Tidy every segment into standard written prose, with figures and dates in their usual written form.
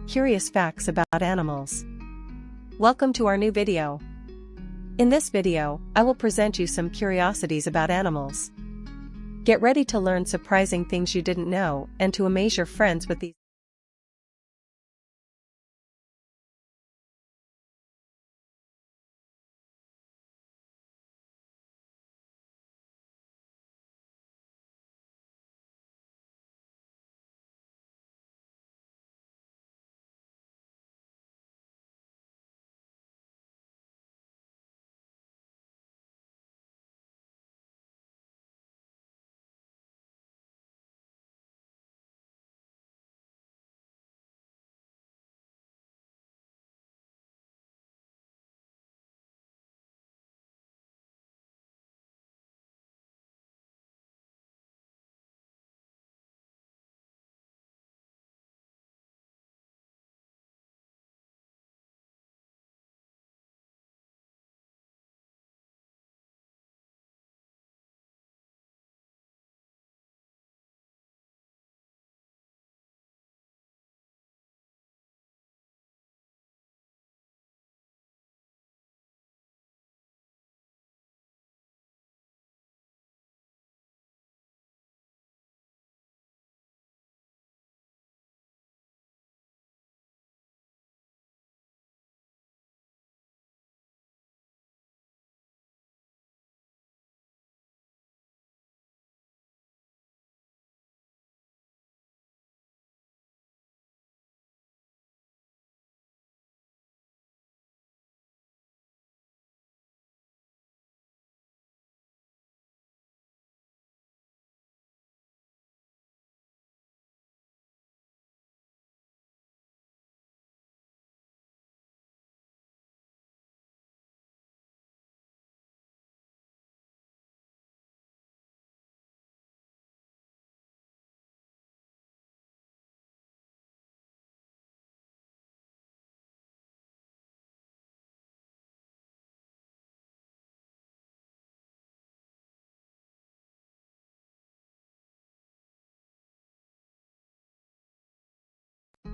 Curious facts about animals. Welcome to our new video. In this video, I will present you some curiosities about animals. Get ready to learn surprising things you didn't know and to amaze your friends with these.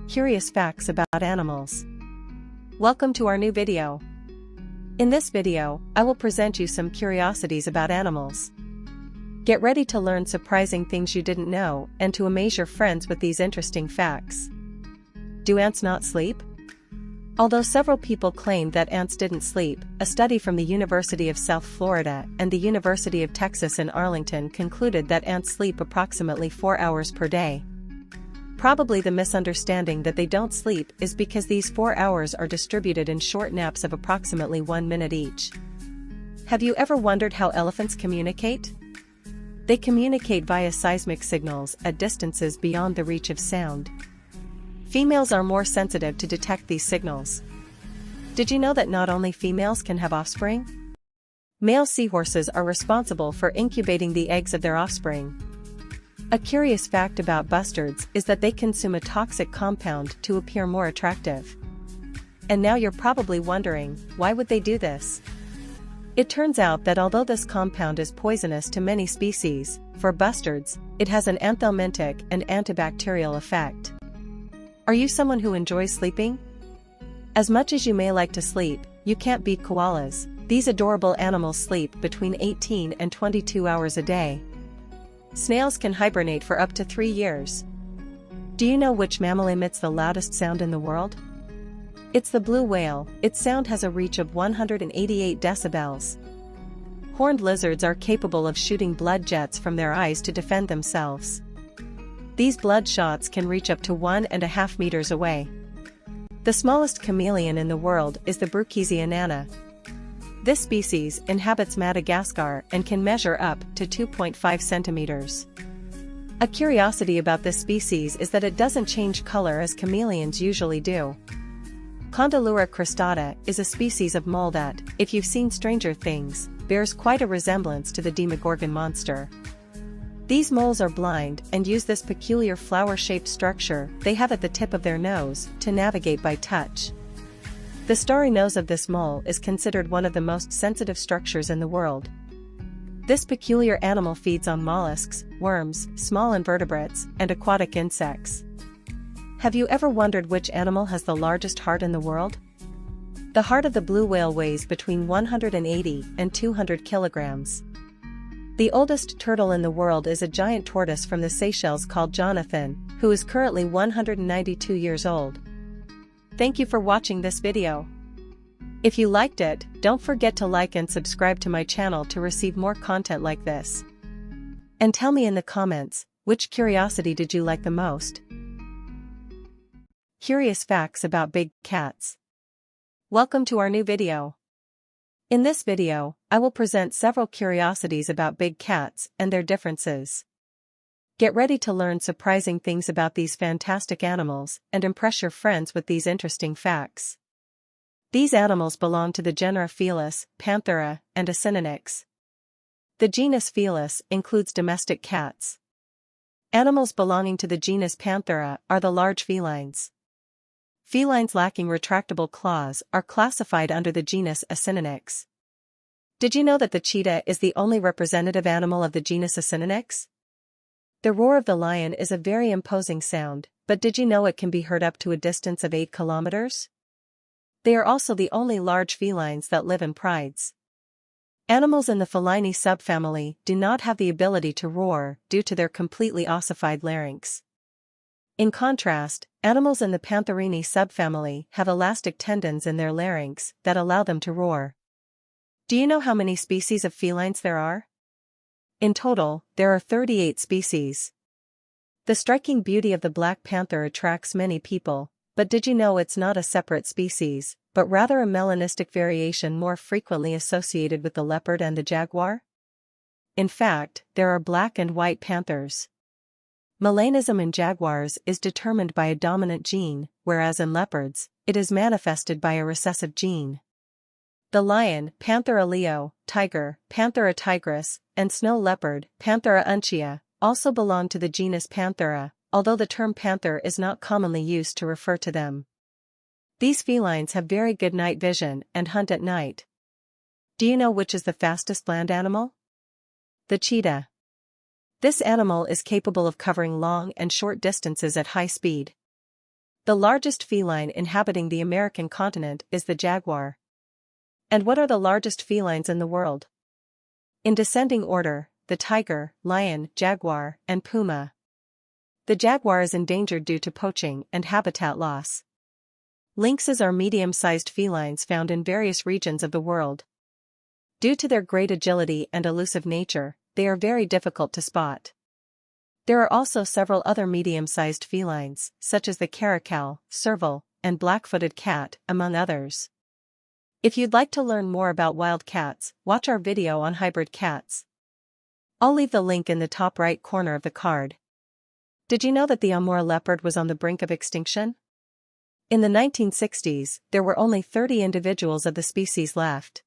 Curious facts about animals. Welcome to our new video. In this video, I will present you some curiosities about animals. Get ready to learn surprising things you didn't know and to amaze your friends with these interesting facts. Do ants not sleep? Although several people claim that ants didn't sleep, a study from the University of South Florida and the University of Texas in Arlington concluded that ants sleep approximately 4 hours per day. Probably the misunderstanding that they don't sleep is because these 4 hours are distributed in short naps of approximately 1 minute each. Have you ever wondered how elephants communicate? They communicate via seismic signals at distances beyond the reach of sound. Females are more sensitive to detect these signals. Did you know that not only females can have offspring? Male seahorses are responsible for incubating the eggs of their offspring. A curious fact about bustards is that they consume a toxic compound to appear more attractive. And now you're probably wondering, why would they do this? It turns out that although this compound is poisonous to many species, for bustards, it has an anthelmintic and antibacterial effect. Are you someone who enjoys sleeping? As much as you may like to sleep, you can't beat koalas. These adorable animals sleep between 18 and 22 hours a day. Snails can hibernate for up to 3 years. Do you know which mammal emits the loudest sound in the world? It's the blue whale. Its sound has a reach of 188 decibels. Horned lizards are capable of shooting blood jets from their eyes to defend themselves. These blood shots can reach up to 1.5 meters away. The smallest chameleon in the world is the Bruchisia nana. This species inhabits Madagascar and can measure up to 2.5 centimeters. A curiosity about this species is that it doesn't change color as chameleons usually do. Condylura cristata is a species of mole that, if you've seen Stranger Things, bears quite a resemblance to the Demogorgon monster. These moles are blind and use this peculiar flower-shaped structure they have at the tip of their nose to navigate by touch. The starry nose of this mole is considered one of the most sensitive structures in the world. This peculiar animal feeds on mollusks, worms, small invertebrates, and aquatic insects. Have you ever wondered which animal has the largest heart in the world? The heart of the blue whale weighs between 180 and 200 kilograms. The oldest turtle in the world is a giant tortoise from the Seychelles called Jonathan, who is currently 192 years old. Thank you for watching this video. If you liked it, don't forget to like and subscribe to my channel to receive more content like this. And tell me in the comments, which curiosity did you like the most? Curious facts about big cats. Welcome to our new video. In this video, I will present several curiosities about big cats and their differences. Get ready to learn surprising things about these fantastic animals and impress your friends with these interesting facts. These animals belong to the genera Felis, Panthera, and Scenic. The genus Felis includes domestic cats. Animals belonging to the genus Panthera are the large felines. Felines lacking retractable claws are classified under the genus Scenic. Did you know that the cheetah is the only representative animal of the genus Scenic? The roar of the lion is a very imposing sound, but did you know it can be heard up to a distance of 8 kilometers? They are also the only large felines that live in prides. Animals in the Feline subfamily do not have the ability to roar due to their completely ossified larynx. In contrast, animals in the Pantherini subfamily have elastic tendons in their larynx that allow them to roar. Do you know how many species of felines there are? In total, there are 38 species. The striking beauty of the black panther attracts many people, but did you know it's not a separate species, but rather a melanistic variation more frequently associated with the leopard and the jaguar? In fact, there are black and white panthers. Melanism in jaguars is determined by a dominant gene, whereas in leopards, it is manifested by a recessive gene. The lion, Panthera leo, tiger, Panthera tigris, and snow leopard, Panthera uncia, also belong to the genus Panthera, although the term panther is not commonly used to refer to them. These felines have very good night vision and hunt at night. Do you know which is the fastest land animal? The cheetah. This animal is capable of covering long and short distances at high speed. The largest feline inhabiting the American continent is the jaguar. And what are the largest felines in the world? In descending order, the tiger, lion, jaguar, and puma. The jaguar is endangered due to poaching and habitat loss. Lynxes are medium-sized felines found in various regions of the world. Due to their great agility and elusive nature, they are very difficult to spot. There are also several other medium-sized felines, such as the caracal, serval, and black-footed cat, among others. If you'd like to learn more about wild cats, watch our video on hybrid cats. I'll leave the link in the top right corner of the card. Did you know that the Amur leopard was on the brink of extinction? In the 1960s, there were only 30 individuals of the species left.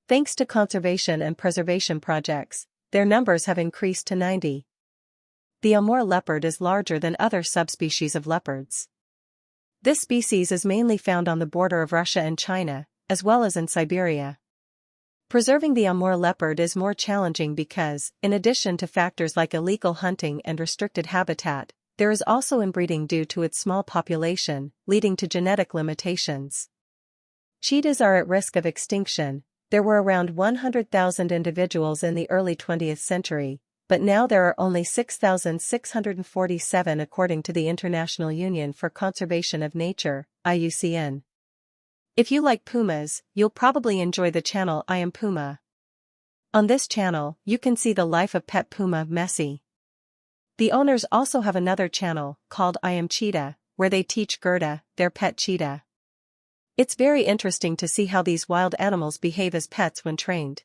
Thanks to conservation and preservation projects, their numbers have increased to 90. The Amur leopard is larger than other subspecies of leopards. This species is mainly found on the border of Russia and China, as well as in Siberia. Preserving the Amur leopard is more challenging because, in addition to factors like illegal hunting and restricted habitat, there is also inbreeding due to its small population, leading to genetic limitations. Cheetahs are at risk of extinction. There were around 100,000 individuals in the early 20th century, but now there are only 6,647 according to the International Union for Conservation of Nature, IUCN. If you like pumas, you'll probably enjoy the channel I Am Puma. On this channel, you can see the life of pet puma Messi. The owners also have another channel, called I Am Cheetah, where they teach Gerda, their pet cheetah. It's very interesting to see how these wild animals behave as pets when trained.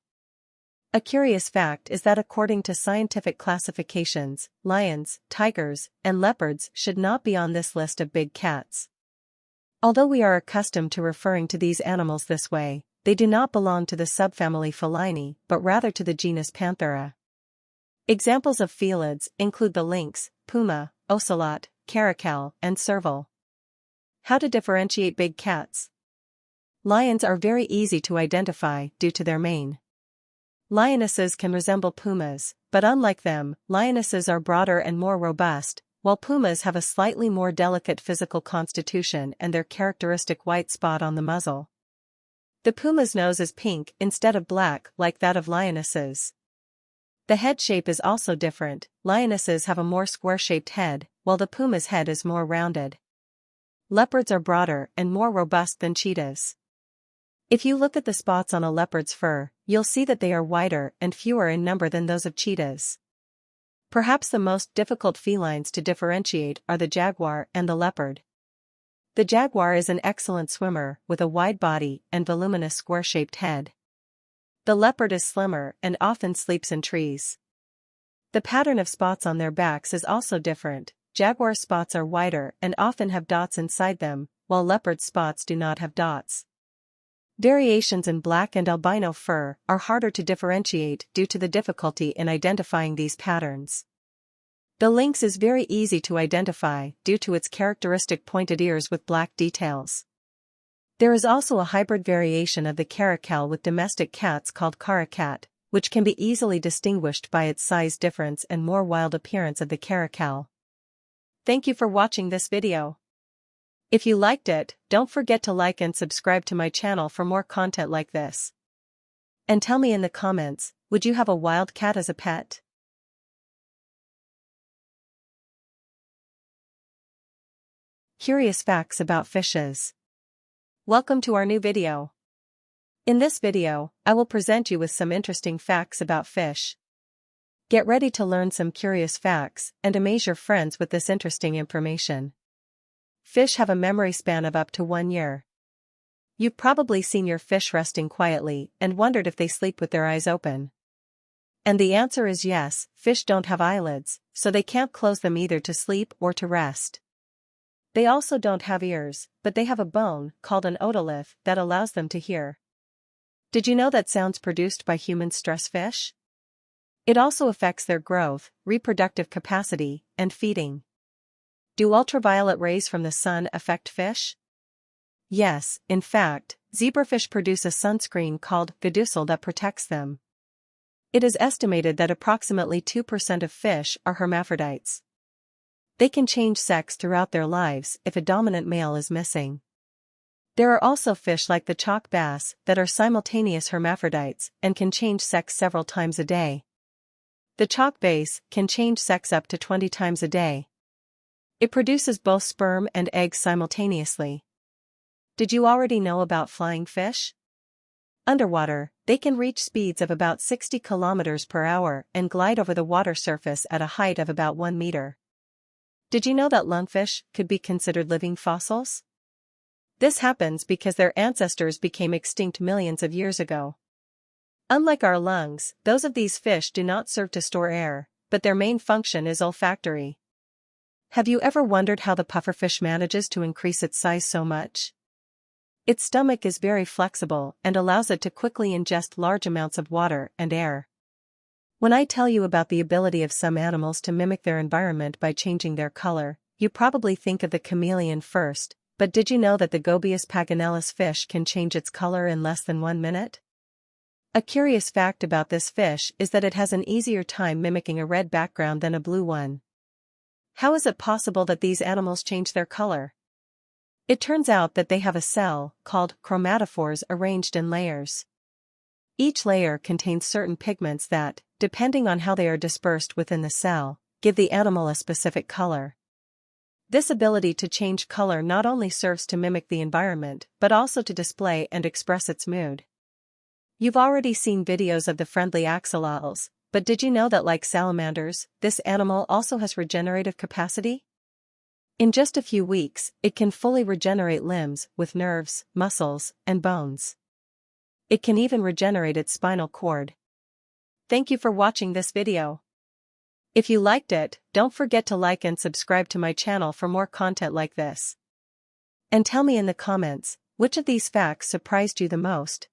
A curious fact is that according to scientific classifications, lions, tigers, and leopards should not be on this list of big cats. Although we are accustomed to referring to these animals this way, they do not belong to the subfamily Feline, but rather to the genus Panthera. Examples of felids include the lynx, puma, ocelot, caracal, and serval. How to differentiate big cats? Lions are very easy to identify due to their mane. Lionesses can resemble pumas, but unlike them, lionesses are broader and more robust, while pumas have a slightly more delicate physical constitution and their characteristic white spot on the muzzle. The puma's nose is pink instead of black like that of lionesses. The head shape is also different. Lionesses have a more square-shaped head, while the puma's head is more rounded. Leopards are broader and more robust than cheetahs. If you look at the spots on a leopard's fur, you'll see that they are wider and fewer in number than those of cheetahs. Perhaps the most difficult felines to differentiate are the jaguar and the leopard. The jaguar is an excellent swimmer with a wide body and voluminous square-shaped head. The leopard is slimmer and often sleeps in trees. The pattern of spots on their backs is also different. Jaguar spots are wider and often have dots inside them, while leopard spots do not have dots. Variations in black and albino fur are harder to differentiate due to the difficulty in identifying these patterns. The lynx is very easy to identify due to its characteristic pointed ears with black details. There is also a hybrid variation of the caracal with domestic cats called caracat, which can be easily distinguished by its size difference and more wild appearance of the caracal. Thank you for watching this video. If you liked it, don't forget to like and subscribe to my channel for more content like this. And tell me in the comments, would you have a wild cat as a pet? Curious facts about fishes. Welcome to our new video. In this video, I will present you with some interesting facts about fish. Get ready to learn some curious facts and amaze your friends with this interesting information. Fish have a memory span of up to 1 year. You've probably seen your fish resting quietly and wondered if they sleep with their eyes open. And the answer is yes, fish don't have eyelids, so they can't close them either to sleep or to rest. They also don't have ears, but they have a bone, called an otolith, that allows them to hear. Did you know that sounds produced by humans stress fish? It also affects their growth, reproductive capacity, and feeding. Do ultraviolet rays from the sun affect fish? Yes, in fact, zebrafish produce a sunscreen called Cutest that protects them. It is estimated that approximately 2% of fish are hermaphrodites. They can change sex throughout their lives if a dominant male is missing. There are also fish like the chalk bass that are simultaneous hermaphrodites and can change sex several times a day. The chalk bass can change sex up to 20 times a day. It produces both sperm and eggs simultaneously. Did you already know about flying fish? Underwater, they can reach speeds of about 60 kilometers per hour and glide over the water surface at a height of about 1 meter. Did you know that lungfish could be considered living fossils? This happens because their ancestors became extinct millions of years ago. Unlike our lungs, those of these fish do not serve to store air, but their main function is olfactory. Have you ever wondered how the pufferfish manages to increase its size so much? Its stomach is very flexible and allows it to quickly ingest large amounts of water and air. When I tell you about the ability of some animals to mimic their environment by changing their color, you probably think of the chameleon first, but did you know that the Gobius paganellus fish can change its color in less than 1 minute? A curious fact about this fish is that it has an easier time mimicking a red background than a blue one. How is it possible that these animals change their color? It turns out that they have a cell, called chromatophores, arranged in layers. Each layer contains certain pigments that, depending on how they are dispersed within the cell, give the animal a specific color. This ability to change color not only serves to mimic the environment but also to display and express its mood. You've already seen videos of the friendly axolotls, but did you know that like salamanders, this animal also has regenerative capacity? In just a few weeks, it can fully regenerate limbs with nerves, muscles, and bones. It can even regenerate its spinal cord. Thank you for watching this video. If you liked it, don't forget to like and subscribe to my channel for more content like this. And tell me in the comments, which of these facts surprised you the most?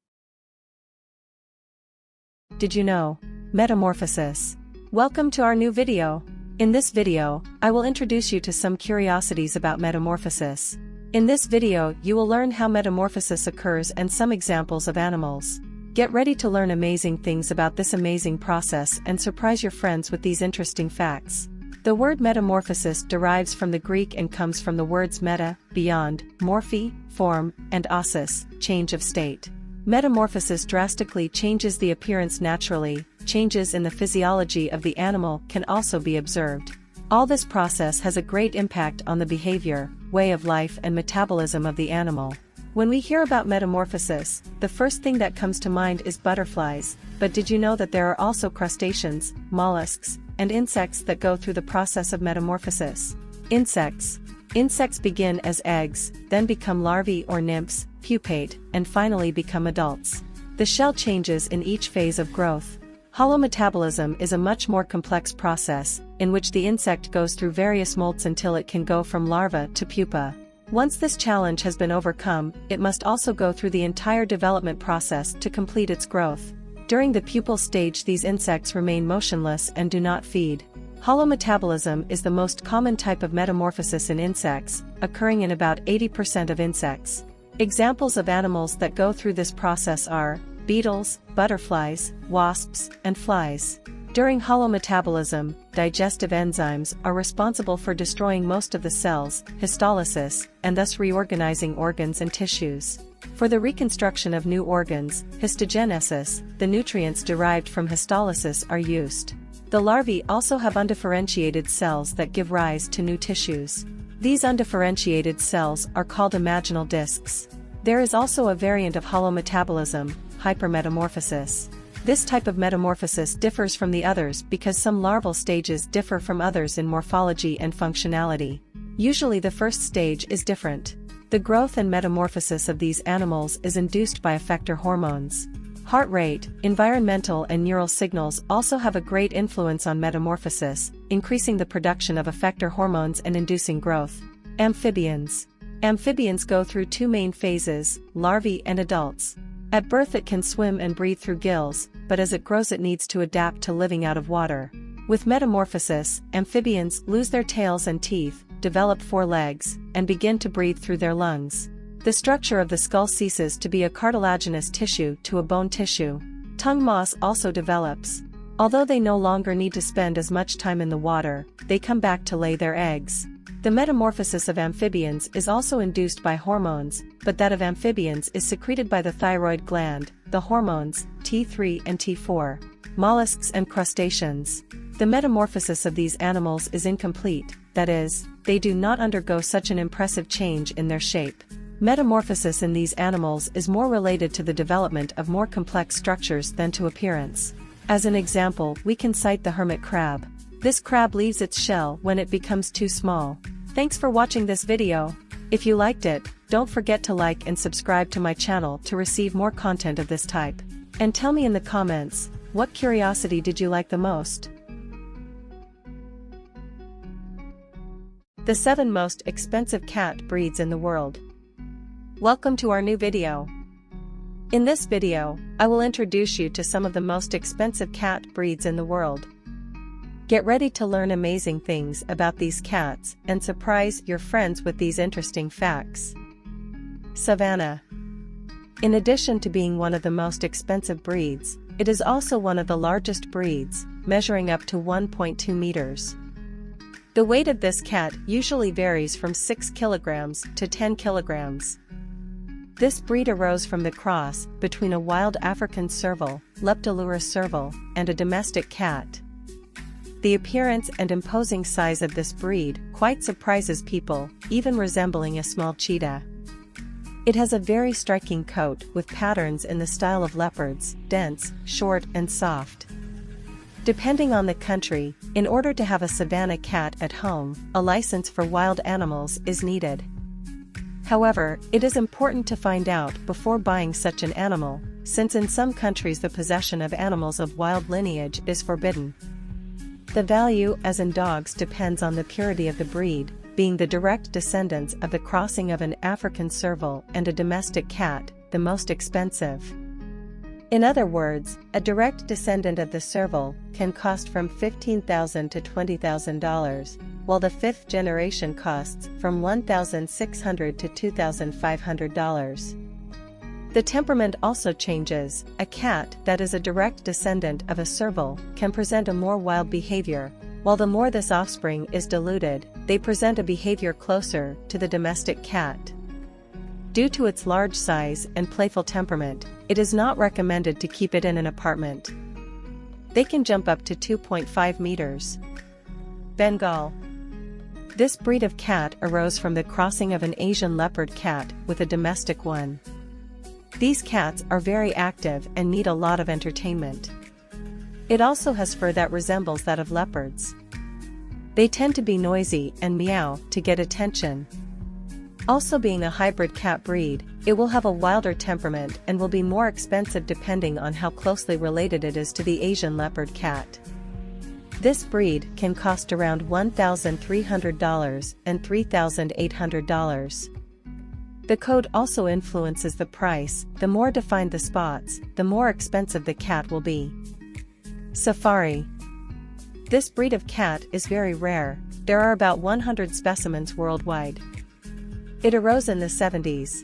Did you know? Metamorphosis. Welcome to our new video. In this video, I will introduce you to some curiosities about metamorphosis. In this video, you will learn how metamorphosis occurs and some examples of animals. Get ready to learn amazing things about this amazing process and surprise your friends with these interesting facts. The word metamorphosis derives from the Greek and comes from the words meta, beyond, morphe, form, and osis, change of state. Metamorphosis drastically changes the appearance naturally. Changes in the physiology of the animal can also be observed. All this process has a great impact on the behavior, way of life and metabolism of the animal. When we hear about metamorphosis, the first thing that comes to mind is butterflies, but did you know that there are also crustaceans, mollusks, and insects that go through the process of metamorphosis? Insects begin as eggs, then become larvae or nymphs, pupate, and finally become adults. The shell changes in each phase of growth. Holometabolism is a much more complex process, in which the insect goes through various molts until it can go from larva to pupa. Once this challenge has been overcome, it must also go through the entire development process to complete its growth. During the pupal stage, these insects remain motionless and do not feed. Holometabolism is the most common type of metamorphosis in insects, occurring in about 80% of insects. Examples of animals that go through this process are beetles, butterflies, wasps, and flies. During holometabolism, digestive enzymes are responsible for destroying most of the cells, histolysis, and thus reorganizing organs and tissues. For the reconstruction of new organs, histogenesis, the nutrients derived from histolysis are used. The larvae also have undifferentiated cells that give rise to new tissues. These undifferentiated cells are called imaginal discs. There is also a variant of holometabolism, hypermetamorphosis. This type of metamorphosis differs from the others because some larval stages differ from others in morphology and functionality. Usually the first stage is different. The growth and metamorphosis of these animals is induced by effector hormones. Heart rate, environmental and neural signals also have a great influence on metamorphosis, increasing the production of effector hormones and inducing growth. Amphibians. Amphibians go through two main phases, larvae and adults. At birth it can swim and breathe through gills, but as it grows it needs to adapt to living out of water. With metamorphosis, amphibians lose their tails and teeth, develop four legs, and begin to breathe through their lungs. The structure of the skull ceases to be a cartilaginous tissue to a bone tissue. Tongue moss also develops. Although they no longer need to spend as much time in the water, they come back to lay their eggs. The metamorphosis of amphibians is also induced by hormones, but that of amphibians is secreted by the thyroid gland, the hormones, T3 and T4. Mollusks and crustaceans. The metamorphosis of these animals is incomplete, that is, they do not undergo such an impressive change in their shape. Metamorphosis in these animals is more related to the development of more complex structures than to appearance. As an example, we can cite the hermit crab. This crab leaves its shell when it becomes too small. Thanks for watching this video. If you liked it, don't forget to like and subscribe to my channel to receive more content of this type. And tell me in the comments, what curiosity did you like the most? The 7 most expensive cat breeds in the world. Welcome to our new video. In this video, I will introduce you to some of the most expensive cat breeds in the world. Get ready to learn amazing things about these cats and surprise your friends with these interesting facts. Savannah. In addition to being one of the most expensive breeds, it is also one of the largest breeds, measuring up to 1.2 meters. The weight of this cat usually varies from 6 kilograms to 10 kilograms. This breed arose from the cross between a wild African serval, Leptolurus serval, and a domestic cat. The appearance and imposing size of this breed quite surprises people, even resembling a small cheetah. It has a very striking coat with patterns in the style of leopards, dense, short and soft. Depending on the country, in order to have a savanna cat at home, a license for wild animals is needed. However, it is important to find out before buying such an animal, since in some countries the possession of animals of wild lineage is forbidden. The value, as in dogs, depends on the purity of the breed, being the direct descendants of the crossing of an African serval and a domestic cat, the most expensive. In other words, a direct descendant of the serval can cost from $15,000 to $20,000, while the 5th generation costs from $1,600 to $2,500. The temperament also changes. A cat that is a direct descendant of a serval can present a more wild behavior, While the more this offspring is diluted, they present a behavior closer to the domestic cat. Due to its large size and playful temperament, it is not recommended to keep it in an apartment. They can jump up to 2.5 meters. Bengal. This breed of cat arose from the crossing of an Asian leopard cat with a domestic one. These cats are very active and need a lot of entertainment. It also has fur that resembles that of leopards. They tend to be noisy and meow to get attention. Also, being a hybrid cat breed, it will have a wilder temperament and will be more expensive depending on how closely related it is to the Asian leopard cat. This breed can cost around $1,300 and $3,800. The coat also influences the price. The more defined the spots, the more expensive the cat will be. Safari. This breed of cat is very rare. There are about 100 specimens worldwide. It arose in the 70s.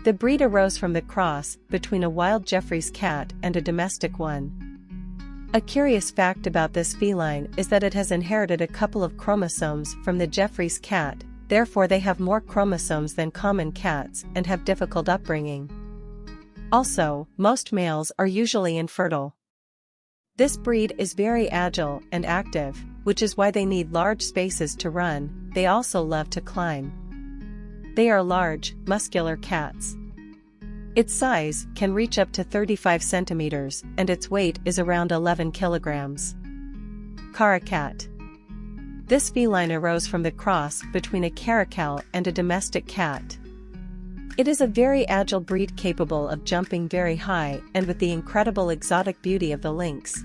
The breed arose from the cross between a wild Jeffries cat and a domestic one. A curious fact about this feline is that it has inherited a couple of chromosomes from the Jeffries cat, therefore they have more chromosomes than common cats and have difficult upbringing. Also, most males are usually infertile. This breed is very agile and active, which is why they need large spaces to run. They also love to climb. They are large, muscular cats. Its size can reach up to 35 centimeters, and its weight is around 11 kilograms. Caracat. This feline arose from the cross between a caracal and a domestic cat. It is a very agile breed capable of jumping very high and with the incredible exotic beauty of the lynx.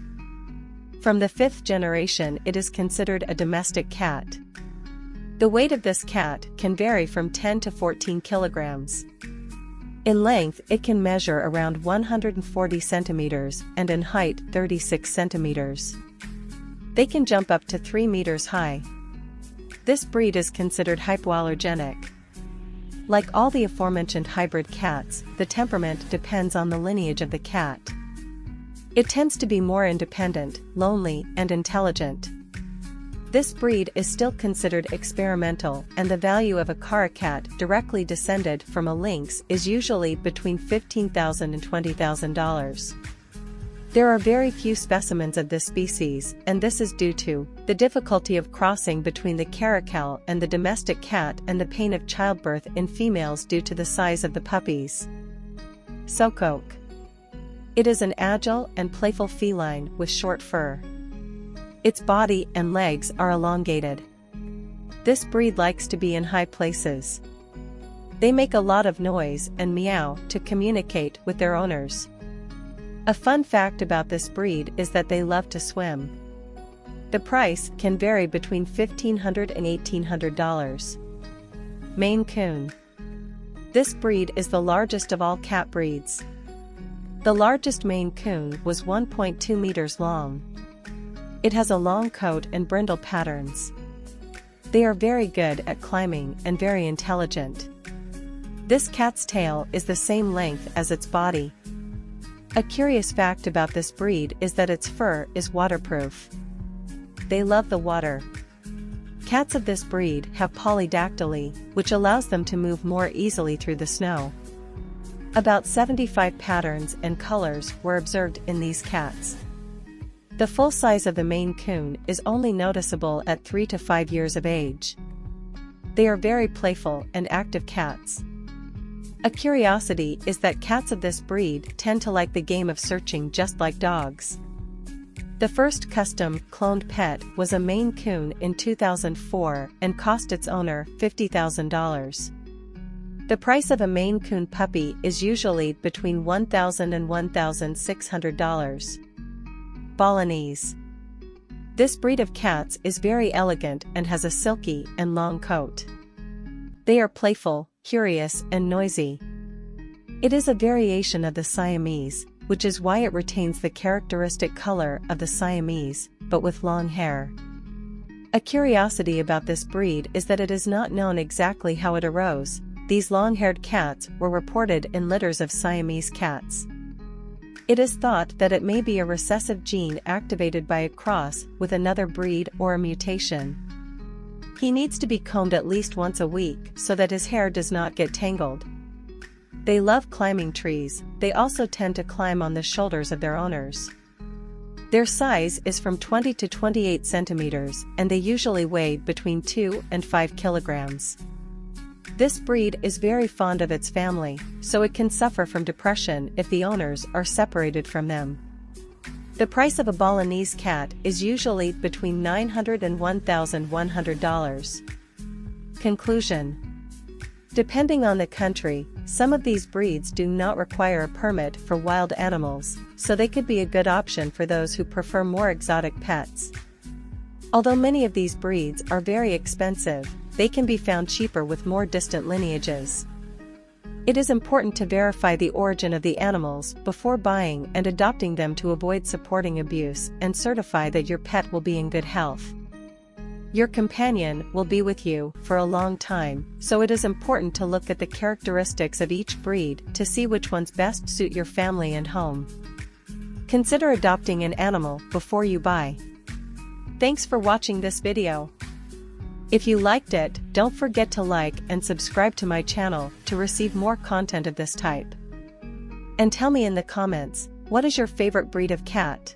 From the 5th generation, it is considered a domestic cat. The weight of this cat can vary from 10 to 14 kilograms. In length, it can measure around 140 centimeters and in height 36 centimeters. They can jump up to 3 meters high. This breed is considered hypoallergenic. Like all the aforementioned hybrid cats, the temperament depends on the lineage of the cat. It tends to be more independent, lonely, and intelligent. This breed is still considered experimental, and the value of a caracat directly descended from a lynx is usually between $15,000 and $20,000. There are very few specimens of this species, and this is due to the difficulty of crossing between the caracal and the domestic cat and the pain of childbirth in females due to the size of the puppies. Sokoke. It is an agile and playful feline with short fur. Its body and legs are elongated. This breed likes to be in high places. They make a lot of noise and meow to communicate with their owners. A fun fact about this breed is that they love to swim. The price can vary between $1,500 and $1,800. Maine Coon. This breed is the largest of all cat breeds. The largest Maine Coon was 1.2 meters long. It has a long coat and brindle patterns. They are very good at climbing and very intelligent. This cat's tail is the same length as its body. A curious fact about this breed is that its fur is waterproof. They love the water. Cats of this breed have polydactyly, which allows them to move more easily through the snow. About 75 patterns and colors were observed in these cats. The full size of the Maine Coon is only noticeable at 3 to 5 years of age. They are very playful and active cats. A curiosity is that cats of this breed tend to like the game of searching just like dogs. The first custom cloned pet was a Maine Coon in 2004 and cost its owner $50,000. The price of a Maine Coon puppy is usually between $1,000 and $1,600. Balinese. This breed of cats is very elegant and has a silky and long coat. They are playful, curious, and noisy. It is a variation of the Siamese, which is why it retains the characteristic color of the Siamese, but with long hair. A curiosity about this breed is that it is not known exactly how it arose. These long-haired cats were reported in litters of Siamese cats. It is thought that it may be a recessive gene activated by a cross with another breed or a mutation. He needs to be combed at least once a week so that his hair does not get tangled. They love climbing trees. They also tend to climb on the shoulders of their owners. Their size is from 20 to 28 centimeters, and they usually weigh between 2 and 5 kilograms. This breed is very fond of its family, so it can suffer from depression if the owners are separated from them. The price of a Balinese cat is usually between $900 and $1,100. Conclusion. Depending on the country, some of these breeds do not require a permit for wild animals, so they could be a good option for those who prefer more exotic pets. Although many of these breeds are very expensive, they can be found cheaper with more distant lineages. It is important to verify the origin of the animals before buying and adopting them to avoid supporting abuse and certify that your pet will be in good health. Your companion will be with you for a long time, so it is important to look at the characteristics of each breed to see which ones best suit your family and home. Consider adopting an animal before you buy. Thanks for watching this video. If you liked it, don't forget to like and subscribe to my channel to receive more content of this type. And tell me in the comments, what is your favorite breed of cat?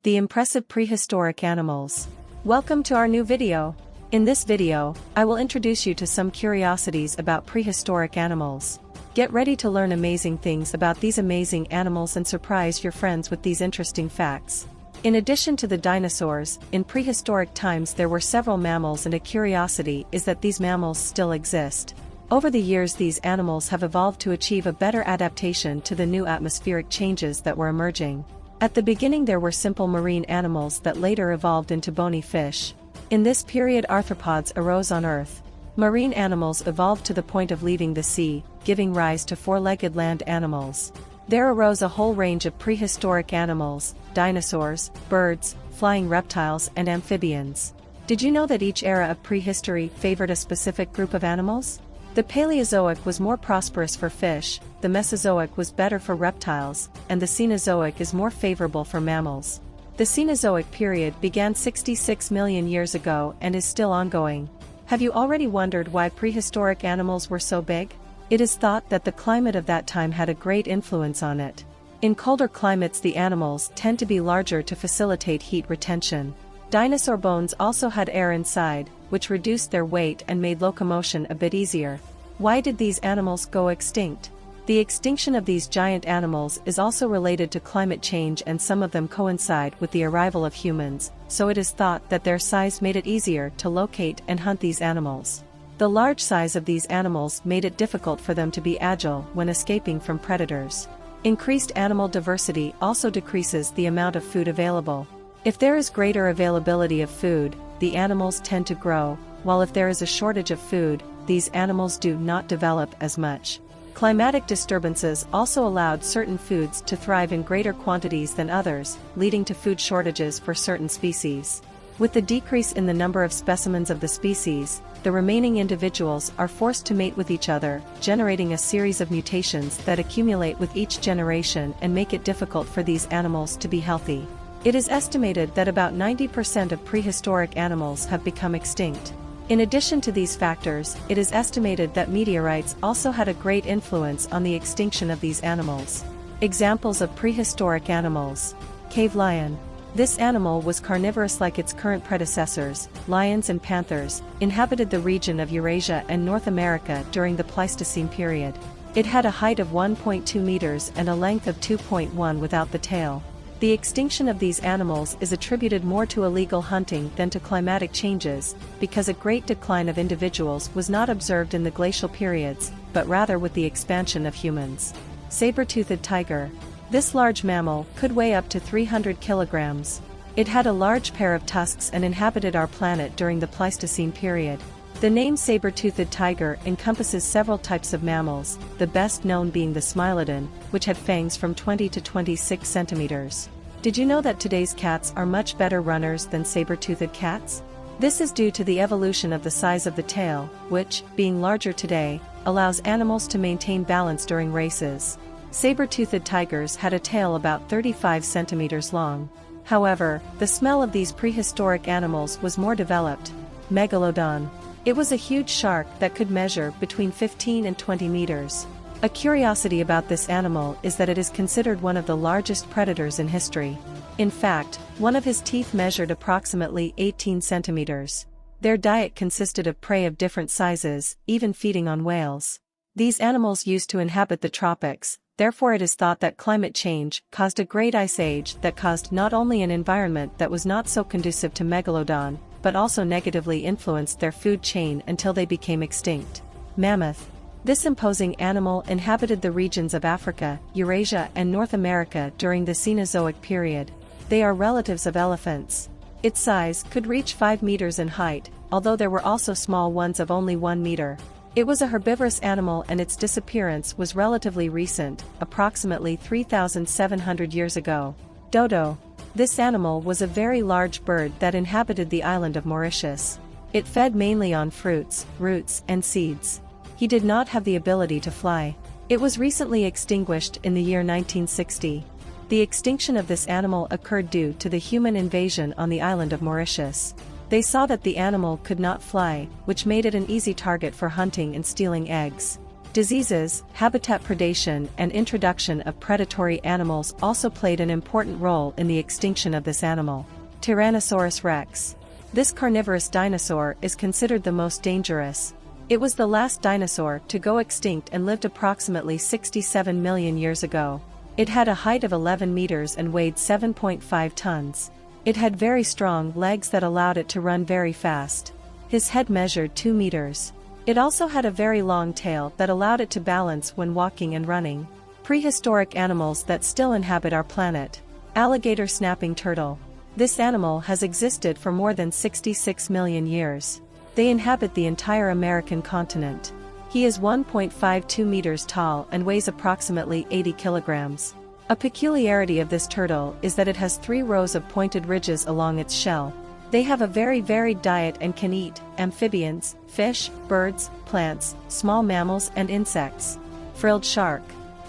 The impressive prehistoric animals. Welcome to our new video. In this video, I will introduce you to some curiosities about prehistoric animals. Get ready to learn amazing things about these amazing animals and surprise your friends with these interesting facts. In addition to the dinosaurs, in prehistoric times there were several mammals, and a curiosity is that these mammals still exist. Over the years these animals have evolved to achieve a better adaptation to the new atmospheric changes that were emerging. At the beginning there were simple marine animals that later evolved into bony fish. In this period arthropods arose on Earth. Marine animals evolved to the point of leaving the sea, giving rise to four-legged land animals. There arose a whole range of prehistoric animals, dinosaurs, birds, flying reptiles and amphibians. Did you know that each era of prehistory favored a specific group of animals? The Paleozoic was more prosperous for fish, the Mesozoic was better for reptiles, and the Cenozoic is more favorable for mammals. The Cenozoic period began 66 million years ago and is still ongoing. Have you already wondered why prehistoric animals were so big? It is thought that the climate of that time had a great influence on it. In colder climates the animals tend to be larger to facilitate heat retention. Dinosaur bones also had air inside, which reduced their weight and made locomotion a bit easier. Why did these animals go extinct? The extinction of these giant animals is also related to climate change, and some of them coincide with the arrival of humans, so it is thought that their size made it easier to locate and hunt these animals. The large size of these animals made it difficult for them to be agile when escaping from predators. Increased animal diversity also decreases the amount of food available. If there is greater availability of food, the animals tend to grow, while if there is a shortage of food, these animals do not develop as much. Climatic disturbances also allowed certain foods to thrive in greater quantities than others, leading to food shortages for certain species. With the decrease in the number of specimens of the species, the remaining individuals are forced to mate with each other, generating a series of mutations that accumulate with each generation and make it difficult for these animals to be healthy. It is estimated that about 90% of prehistoric animals have become extinct. In addition to these factors, it is estimated that meteorites also had a great influence on the extinction of these animals. Examples of prehistoric animals. Cave lion. This animal was carnivorous like its current predecessors, lions and panthers, inhabited the region of Eurasia and North America during the Pleistocene period. It had a height of 1.2 meters and a length of 2.1 without the tail. The extinction of these animals is attributed more to illegal hunting than to climatic changes, because a great decline of individuals was not observed in the glacial periods, but rather with the expansion of humans. Saber-toothed tiger. This large mammal could weigh up to 300 kilograms. It had a large pair of tusks and inhabited our planet during the Pleistocene period. The name saber-toothed tiger encompasses several types of mammals, the best known being the Smilodon, which had fangs from 20 to 26 centimeters. Did you know that today's cats are much better runners than saber-toothed cats? This is due to the evolution of the size of the tail, which, being larger today, allows animals to maintain balance during races. Saber-toothed tigers had a tail about 35 centimeters long. However, the smell of these prehistoric animals was more developed. Megalodon. It was a huge shark that could measure between 15 and 20 meters. A curiosity about this animal is that it is considered one of the largest predators in history. In fact, one of his teeth measured approximately 18 centimeters. Their diet consisted of prey of different sizes, even feeding on whales. These animals used to inhabit the tropics, therefore it is thought that climate change caused a great ice age that caused not only an environment that was not so conducive to Megalodon, but also negatively influenced their food chain until they became extinct. Mammoth. This imposing animal inhabited the regions of Africa, Eurasia and North America during the Cenozoic period. They are relatives of elephants. Its size could reach 5 meters in height, although there were also small ones of only 1 meter. It was a herbivorous animal and its disappearance was relatively recent, approximately 3,700 years ago. Dodo. This animal was a very large bird that inhabited the island of Mauritius. It fed mainly on fruits, roots and seeds. He did not have the ability to fly. It was recently extinguished in the year 1960. The extinction of this animal occurred due to the human invasion on the island of Mauritius. They saw that the animal could not fly, which made it an easy target for hunting and stealing eggs. Diseases, habitat predation and introduction of predatory animals also played an important role in the extinction of this animal. Tyrannosaurus rex. This carnivorous dinosaur is considered the most dangerous. It was the last dinosaur to go extinct and lived approximately 67 million years ago. It had a height of 11 meters and weighed 7.5 tons. It had very strong legs that allowed it to run very fast. His head measured 2 meters. It also had a very long tail that allowed it to balance when walking and running. Prehistoric animals that still inhabit our planet. Alligator snapping turtle. This animal has existed for more than 66 million years. They inhabit the entire American continent. He is 1.52 meters tall and weighs approximately 80 kilograms. A peculiarity of this turtle is that it has 3 rows of pointed ridges along its shell. They have a very varied diet and can eat amphibians, fish, birds, plants, small mammals and insects. Frilled shark.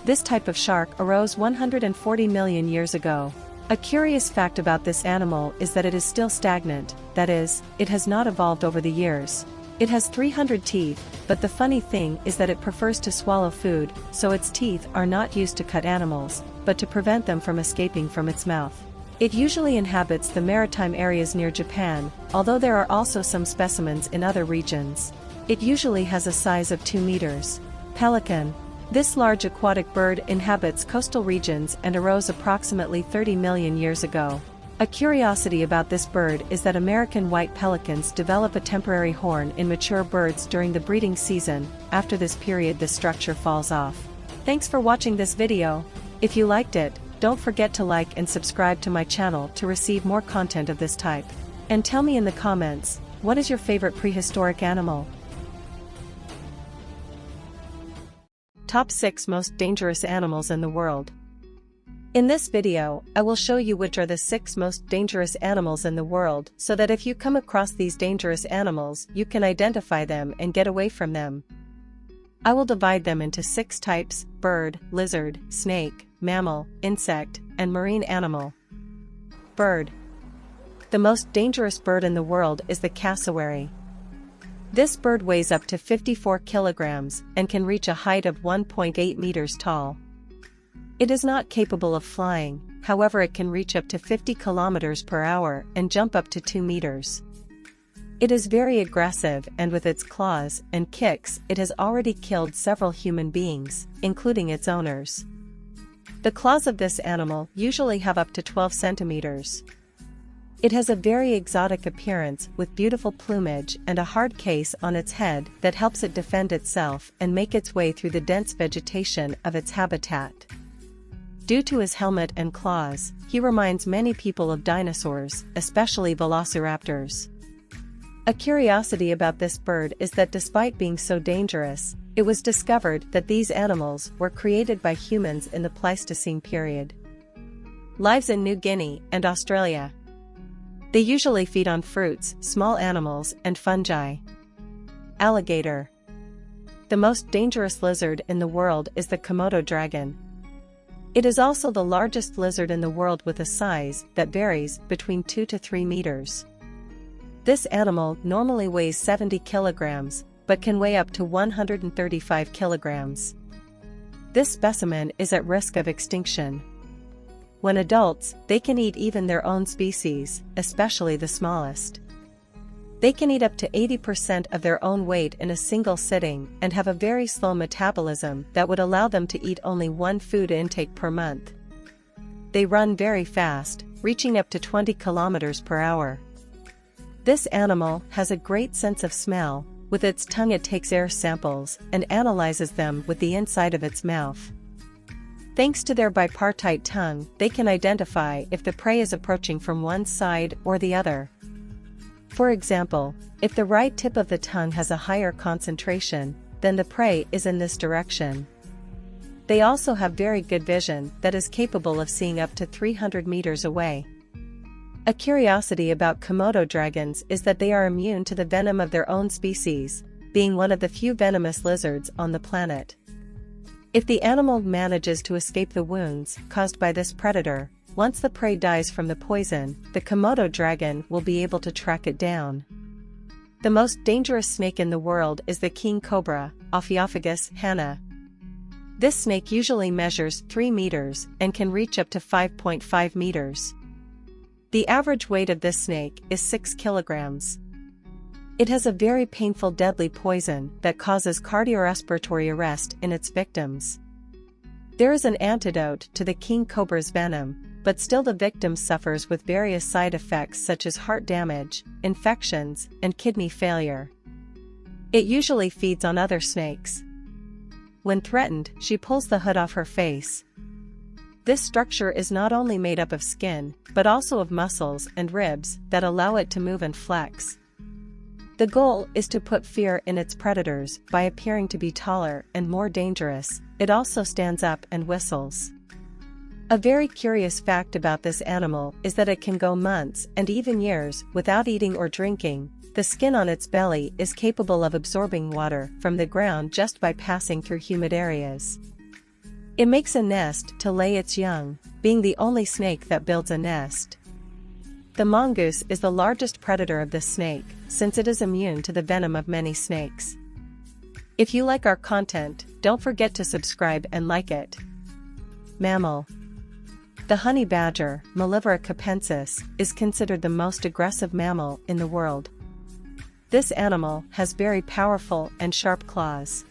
This type of shark arose 140 million years ago. A curious fact about this animal is that it is still stagnant, that is, it has not evolved over the years. It has 300 teeth, but the funny thing is that it prefers to swallow food, so its teeth are not used to cut animals, but to prevent them from escaping from its mouth. It usually inhabits the maritime areas near Japan, although there are also some specimens in other regions. It usually has a size of 2 meters. Pelican. This large aquatic bird inhabits coastal regions and arose approximately 30 million years ago. A curiosity about this bird is that American white pelicans develop a temporary horn in mature birds during the breeding season. After this period the structure falls off. Thanks for watching this video. If you liked it, don't forget to like and subscribe to my channel to receive more content of this type. And tell me in the comments, what is your favorite prehistoric animal? Top 6 most dangerous animals in the world. In this video, I will show you which are the 6 most dangerous animals in the world so that if you come across these dangerous animals, you can identify them and get away from them. I will divide them into 6 types: bird, lizard, snake, mammal, insect, and marine animal. Bird. The most dangerous bird in the world is the cassowary. This bird weighs up to 54 kilograms and can reach a height of 1.8 meters tall. It is not capable of flying, however it can reach up to 50 kilometers per hour and jump up to 2 meters. It is very aggressive and with its claws and kicks it has already killed several human beings, including its owners. The claws of this animal usually have up to 12 centimeters. It has a very exotic appearance with beautiful plumage and a hard case on its head that helps it defend itself and make its way through the dense vegetation of its habitat. Due to his helmet and claws, he reminds many people of dinosaurs, especially velociraptors. A curiosity about this bird is that despite being so dangerous, it was discovered that these animals were created by humans in the Pleistocene period. Lives in New Guinea and Australia. They usually feed on fruits, small animals, and fungi. Alligator. The most dangerous lizard in the world is the Komodo dragon. It is also the largest lizard in the world with a size that varies between 2 to 3 meters. This animal normally weighs 70 kilograms, but can weigh up to 135 kilograms. This specimen is at risk of extinction. When adults, they can eat even their own species, especially the smallest. They can eat up to 80% of their own weight in a single sitting and have a very slow metabolism that would allow them to eat only one food intake per month. They run very fast, reaching up to 20 kilometers per hour. This animal has a great sense of smell. With its tongue it takes air samples and analyzes them with the inside of its mouth. Thanks to their bipartite tongue, they can identify if the prey is approaching from one side or the other. For example, if the right tip of the tongue has a higher concentration, then the prey is in this direction. They also have very good vision that is capable of seeing up to 300 meters away. A curiosity about Komodo dragons is that they are immune to the venom of their own species, being one of the few venomous lizards on the planet. If the animal manages to escape the wounds caused by this predator, once the prey dies from the poison, the Komodo dragon will be able to track it down. The most dangerous snake in the world is the king cobra, Ophiophagus hana. This snake usually measures 3 meters and can reach up to 5.5 meters. The average weight of this snake is 6 kilograms. It has a very painful deadly poison that causes cardiorespiratory arrest in its victims. There is an antidote to the king cobra's venom, but still the victim suffers with various side effects such as heart damage, infections, and kidney failure. It usually feeds on other snakes. When threatened, she pulls the hood off her face. This structure is not only made up of skin, but also of muscles and ribs that allow it to move and flex. The goal is to put fear in its predators by appearing to be taller and more dangerous. It also stands up and whistles. A very curious fact about this animal is that it can go months and even years without eating or drinking. The skin on its belly is capable of absorbing water from the ground just by passing through humid areas. It makes a nest to lay its young, being the only snake that builds a nest. The mongoose is the largest predator of this snake, since it is immune to the venom of many snakes. If you like our content, don't forget to subscribe and like it. Mammal. The honey badger, Mellivora capensis, is considered the most aggressive mammal in the world. This animal has very powerful and sharp claws.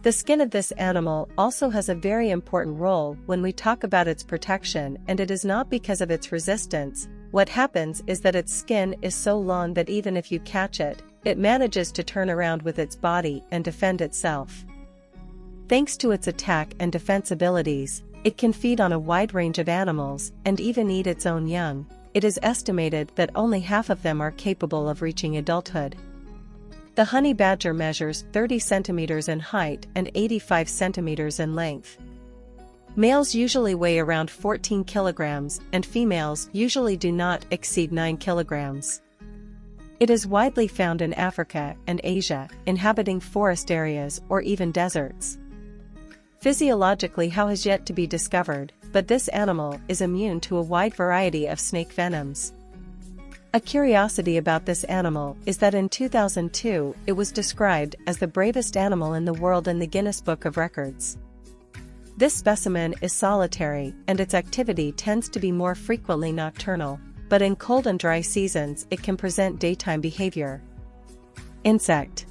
The skin of this animal also has a very important role when we talk about its protection, and it is not because of its resistance. What happens is that its skin is so long that even if you catch it, it manages to turn around with its body and defend itself. Thanks to its attack and defense abilities, it can feed on a wide range of animals and even eat its own young. It is estimated that only half of them are capable of reaching adulthood. The honey badger measures 30 centimeters in height and 85 centimeters in length. Males usually weigh around 14 kilograms and females usually do not exceed 9 kilograms. It is widely found in Africa and Asia, inhabiting forest areas or even deserts. Physiologically, how has yet to be discovered, but this animal is immune to a wide variety of snake venoms. A curiosity about this animal is that in 2002 it was described as the bravest animal in the world in the Guinness Book of Records. This specimen is solitary and its activity tends to be more frequently nocturnal, but in cold and dry seasons it can present daytime behavior. Insect.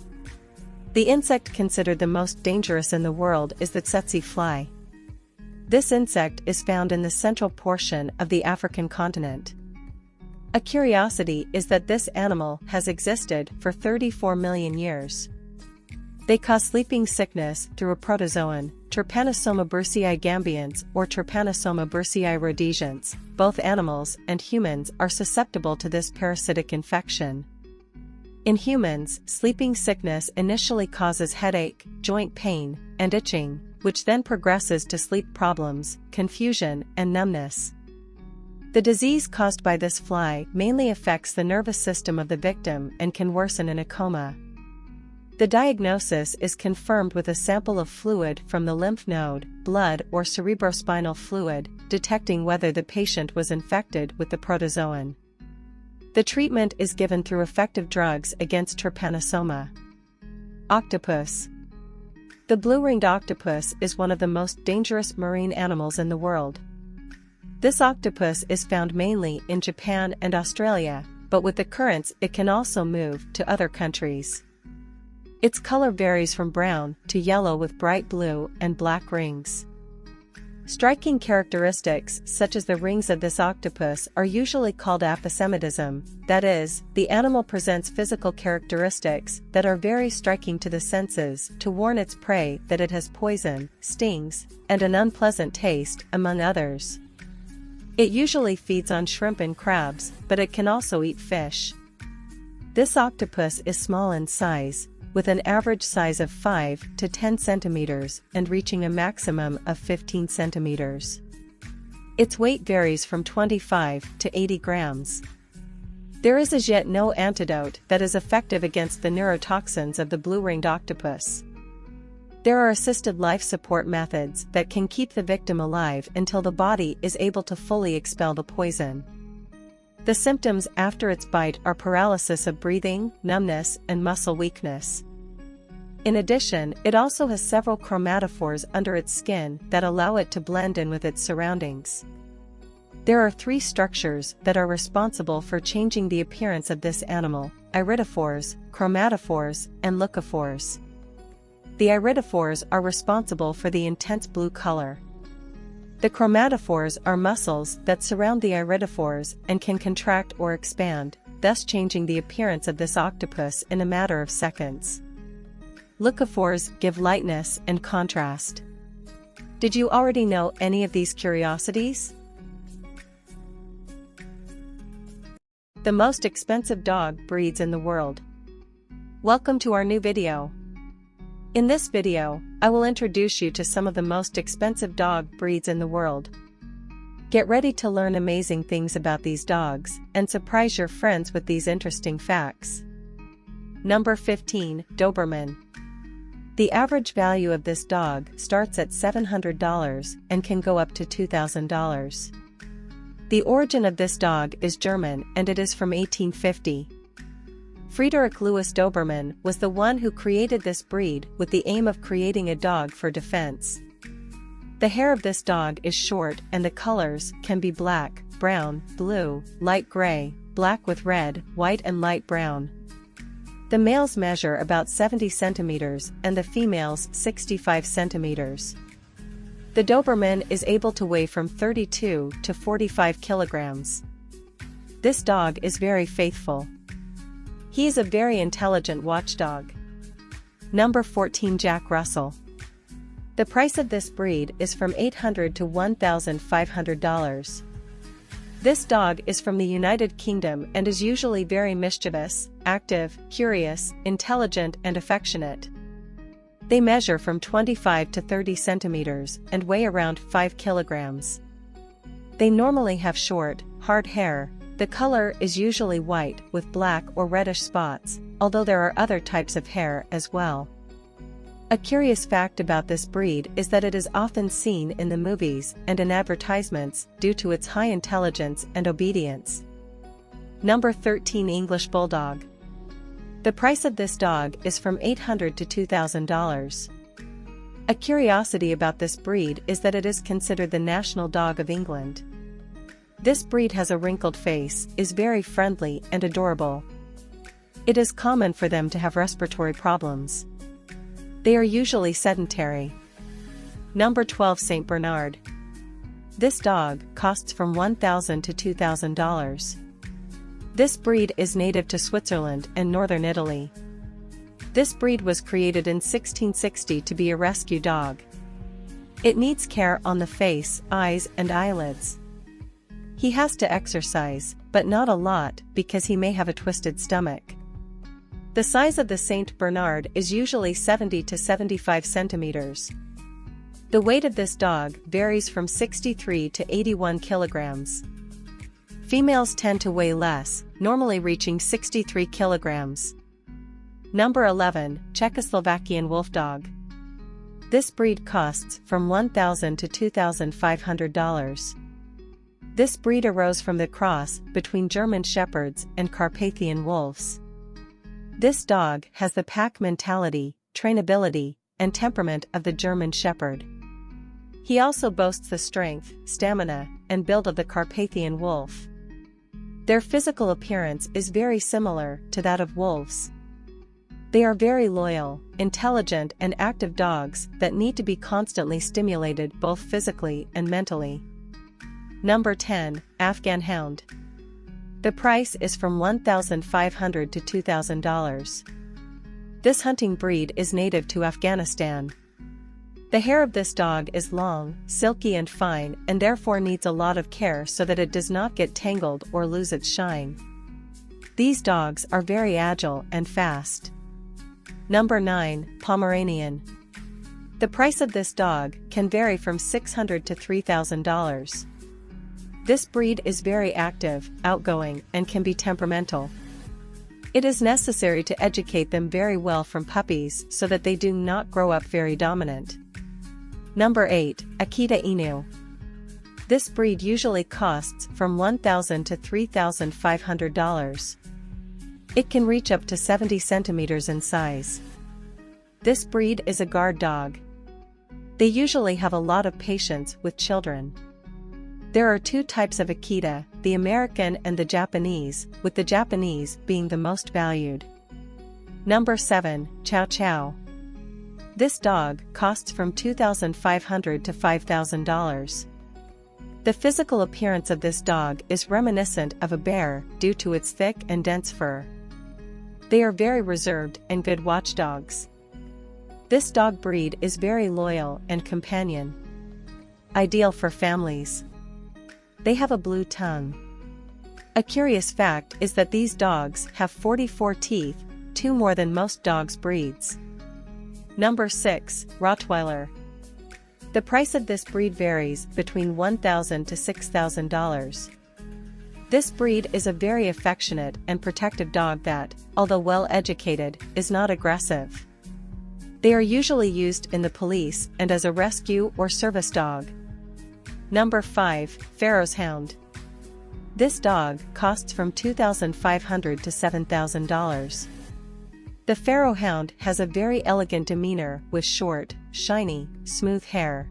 The insect considered the most dangerous in the world is the tsetse fly. This insect is found in the central portion of the African continent. A curiosity is that this animal has existed for 34 million years. They cause sleeping sickness through a protozoan, Trypanosoma brucei gambians or Trypanosoma brucei rhodesians. Both animals and humans are susceptible to this parasitic infection. In humans, sleeping sickness initially causes headache, joint pain, and itching, which then progresses to sleep problems, confusion, and numbness. The disease caused by this fly mainly affects the nervous system of the victim and can worsen in a coma. The diagnosis is confirmed with a sample of fluid from the lymph node, blood or cerebrospinal fluid, detecting whether the patient was infected with the protozoan. The treatment is given through effective drugs against trypanosoma. Octopus. The blue-ringed octopus is one of the most dangerous marine animals in the world. This octopus is found mainly in Japan and Australia, but with the currents it can also move to other countries. Its color varies from brown to yellow with bright blue and black rings. Striking characteristics such as the rings of this octopus are usually called aposematism, that is, the animal presents physical characteristics that are very striking to the senses to warn its prey that it has poison, stings, and an unpleasant taste, among others. It usually feeds on shrimp and crabs, but it can also eat fish. This octopus is small in size, with an average size of 5 to 10 centimeters and reaching a maximum of 15 centimeters. Its weight varies from 25 to 80 grams. There is as yet no antidote that is effective against the neurotoxins of the blue-ringed octopus. There are assisted life support methods that can keep the victim alive until the body is able to fully expel the poison. The symptoms after its bite are paralysis of breathing, numbness, and muscle weakness. In addition, it also has several chromatophores under its skin that allow it to blend in with its surroundings. There are 3 structures that are responsible for changing the appearance of this animal: iridophores, chromatophores, and leucophores. The iridophores are responsible for the intense blue color. The chromatophores are muscles that surround the iridophores and can contract or expand, thus changing the appearance of this octopus in a matter of seconds. Leucophores give lightness and contrast. Did you already know any of these curiosities? The most expensive dog breeds in the world. Welcome to our new video. In this video, I will introduce you to some of the most expensive dog breeds in the world. Get ready to learn amazing things about these dogs and surprise your friends with these interesting facts. Number 15, Doberman. The average value of this dog starts at $700 and can go up to $2,000. The origin of this dog is German and it is from 1850. Friedrich Louis Dobermann was the one who created this breed with the aim of creating a dog for defense. The hair of this dog is short and the colors can be black, brown, blue, light gray, black with red, white and light brown. The males measure about 70 centimeters and the females 65 centimeters. The Doberman is able to weigh from 32 to 45 kilograms. This dog is very faithful. He is a very intelligent watchdog. Number 14, Jack Russell. The price of this breed is from $800 to $1,500. This dog is from the United Kingdom and is usually very mischievous, active, curious, intelligent and affectionate. They measure from 25 to 30 centimeters and weigh around 5 kilograms. They normally have short, hard hair. The color is usually white with black or reddish spots, although there are other types of hair as well. A curious fact about this breed is that it is often seen in the movies and in advertisements due to its high intelligence and obedience. Number 13, English Bulldog. The price of this dog is from $800 to $2,000. A curiosity about this breed is that it is considered the national dog of England. This breed has a wrinkled face, is very friendly and adorable. It is common for them to have respiratory problems. They are usually sedentary. Number 12, Saint Bernard. This dog costs from $1,000 to $2,000. This breed is native to Switzerland and northern Italy. This breed was created in 1660 to be a rescue dog. It needs care on the face, eyes, and eyelids. He has to exercise, but not a lot because he may have a twisted stomach. The size of the Saint Bernard is usually 70 to 75 centimeters. The weight of this dog varies from 63 to 81 kilograms. Females tend to weigh less, normally reaching 63 kilograms. Number 11, Czechoslovakian Wolfdog. This breed costs from $1,000 to $2,500. This breed arose from the cross between German Shepherds and Carpathian Wolves. This dog has the pack mentality, trainability, and temperament of the German Shepherd. He also boasts the strength, stamina, and build of the Carpathian Wolf. Their physical appearance is very similar to that of wolves. They are very loyal, intelligent and active dogs that need to be constantly stimulated both physically and mentally. Number 10, Afghan Hound. The price is from $1,500 to $2,000. This hunting breed is native to Afghanistan. The hair of this dog is long, silky and fine and therefore needs a lot of care so that it does not get tangled or lose its shine. These dogs are very agile and fast. Number 9, Pomeranian. The price of this dog can vary from $600 to $3,000. This breed is very active, outgoing, and can be temperamental. It is necessary to educate them very well from puppies so that they do not grow up very dominant. Number 8, Akita Inu. This breed usually costs from $1,000 to $3,500. It can reach up to 70 centimeters in size. This breed is a guard dog. They usually have a lot of patience with children. There are two types of Akita, the American and the Japanese, with the Japanese being the most valued. Number 7, Chow Chow. This dog costs from $2,500 to $5,000. The physical appearance of this dog is reminiscent of a bear due to its thick and dense fur. They are very reserved and good watchdogs. This dog breed is very loyal and companion. Ideal for families. They have a blue tongue. A curious fact is that these dogs have 44 teeth, 2 more than most dogs' breeds. Number 6, Rottweiler. The price of this breed varies between $1,000 to $6,000. This breed is a very affectionate and protective dog that, although well educated, is not aggressive. They are usually used in the police and as a rescue or service dog. Number 5, Pharaoh's Hound. This dog costs from $2,500 to $7,000. The Pharaoh Hound has a very elegant demeanor with short, shiny, smooth hair.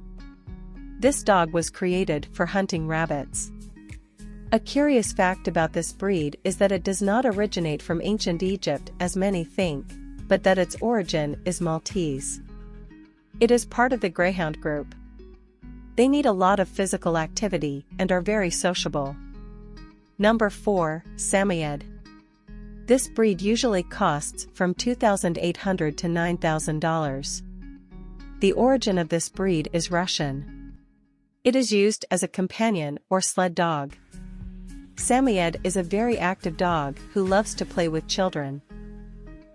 This dog was created for hunting rabbits. A curious fact about this breed is that it does not originate from ancient Egypt as many think, but that its origin is Maltese. It is part of the Greyhound group. They need a lot of physical activity and are very sociable. Number 4, Samoyed. This breed usually costs from $2,800 to $9,000. The origin of this breed is Russian. It is used as a companion or sled dog. Samoyed is a very active dog who loves to play with children.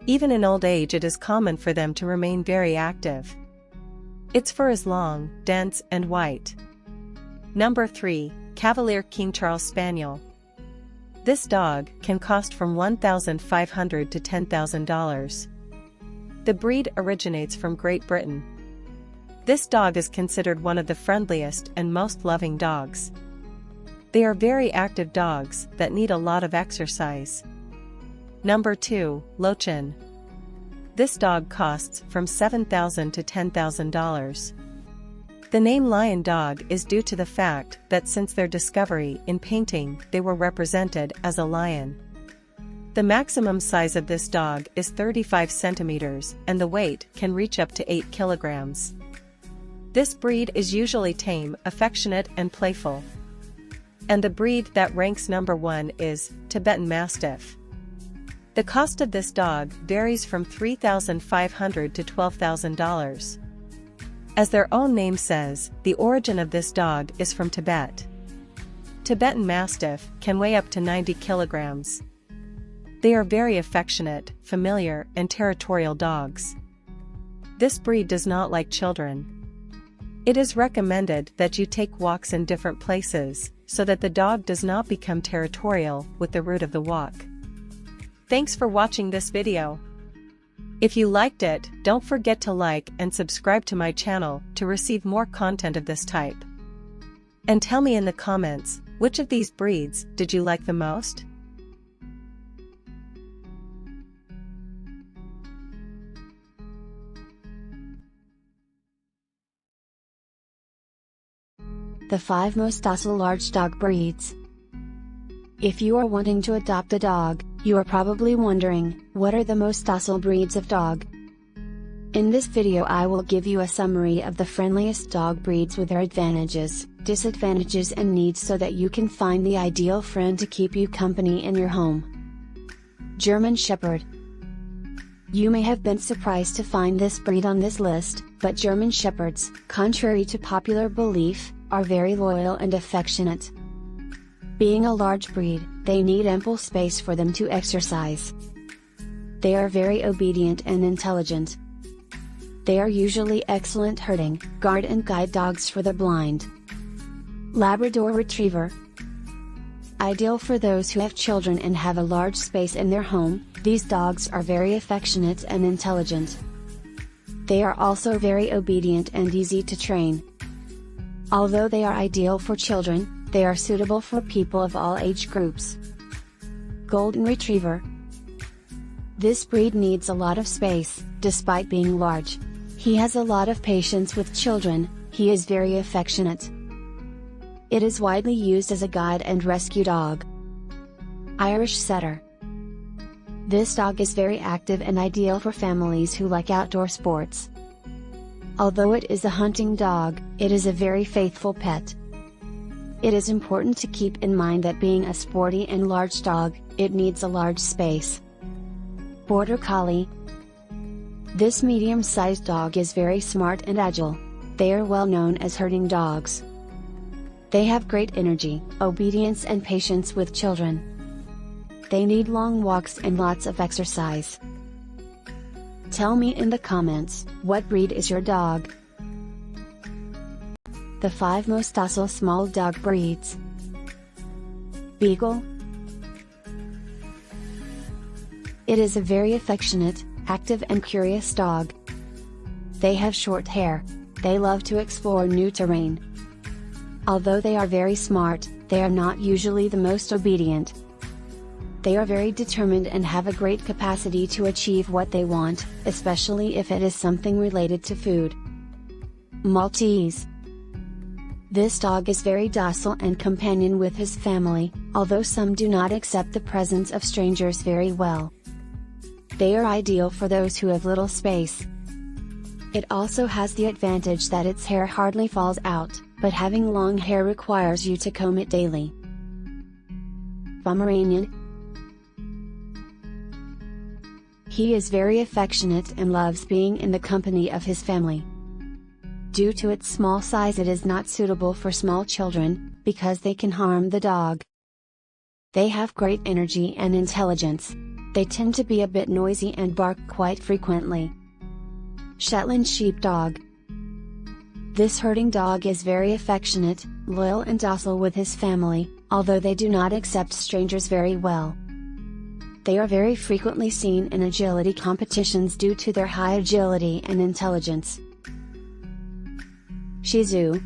Even in old age it is common for them to remain very active. Its fur is long, dense and white. Number 3, Cavalier King Charles Spaniel. This dog can cost from $1,500 to $10,000. The breed originates from Great Britain. This dog is considered one of the friendliest and most loving dogs. They are very active dogs that need a lot of exercise. Number 2, Lochin. This dog costs from $7,000 to $10,000. The name lion dog is due to the fact that since their discovery in painting they were represented as a lion. The maximum size of this dog is 35 centimeters and the weight can reach up to 8 kilograms. This breed is usually tame, affectionate and playful. And the breed that ranks number 1 is Tibetan Mastiff. The cost of this dog varies from $3,500 to $12,000. As their own name says, the origin of this dog is from Tibet. Tibetan Mastiff can weigh up to 90 kilograms. They are very affectionate, familiar, and territorial dogs. This breed does not like children. It is recommended that you take walks in different places, so that the dog does not become territorial with the root of the walk. Thanks for watching this video. If you liked it, don't forget to like and subscribe to my channel to receive more content of this type. And tell me in the comments, which of these breeds did you like the most? The 5 most docile large dog breeds. If you are wanting to adopt a dog, you are probably wondering, what are the most docile breeds of dog? In this video I will give you a summary of the friendliest dog breeds with their advantages, disadvantages and needs so that you can find the ideal friend to keep you company in your home. German Shepherd. You may have been surprised to find this breed on this list, but German Shepherds, contrary to popular belief, are very loyal and affectionate. Being a large breed, they need ample space for them to exercise. They are very obedient and intelligent. They are usually excellent herding, guard and guide dogs for the blind. Labrador Retriever. Ideal for those who have children and have a large space in their home, these dogs are very affectionate and intelligent. They are also very obedient and easy to train. Although they are ideal for children, they are suitable for people of all age groups. Golden Retriever. This breed needs a lot of space, despite being large. He has a lot of patience with children, he is very affectionate. It is widely used as a guide and rescue dog. Irish Setter. This dog is very active and ideal for families who like outdoor sports. Although it is a hunting dog, it is a very faithful pet. It is important to keep in mind that being a sporty and large dog, it needs a large space. Border Collie. This medium-sized dog is very smart and agile. They are well known as herding dogs. They have great energy, obedience and patience with children. They need long walks and lots of exercise. Tell me in the comments, what breed is your dog? The 5 most docile small dog breeds. Beagle. It is a very affectionate, active and curious dog. They have short hair. They love to explore new terrain. Although they are very smart, they are not usually the most obedient. They are very determined and have a great capacity to achieve what they want, especially if it is something related to food. Maltese. This dog is very docile and companion with his family, although some do not accept the presence of strangers very well. They are ideal for those who have little space. It also has the advantage that its hair hardly falls out, but having long hair requires you to comb it daily. Pomeranian. He is very affectionate and loves being in the company of his family. Due to its small size it is not suitable for small children, because they can harm the dog. They have great energy and intelligence. They tend to be a bit noisy and bark quite frequently. Shetland Sheepdog. This herding dog is very affectionate, loyal and docile with his family, although they do not accept strangers very well. They are very frequently seen in agility competitions due to their high agility and intelligence. Shih Tzu.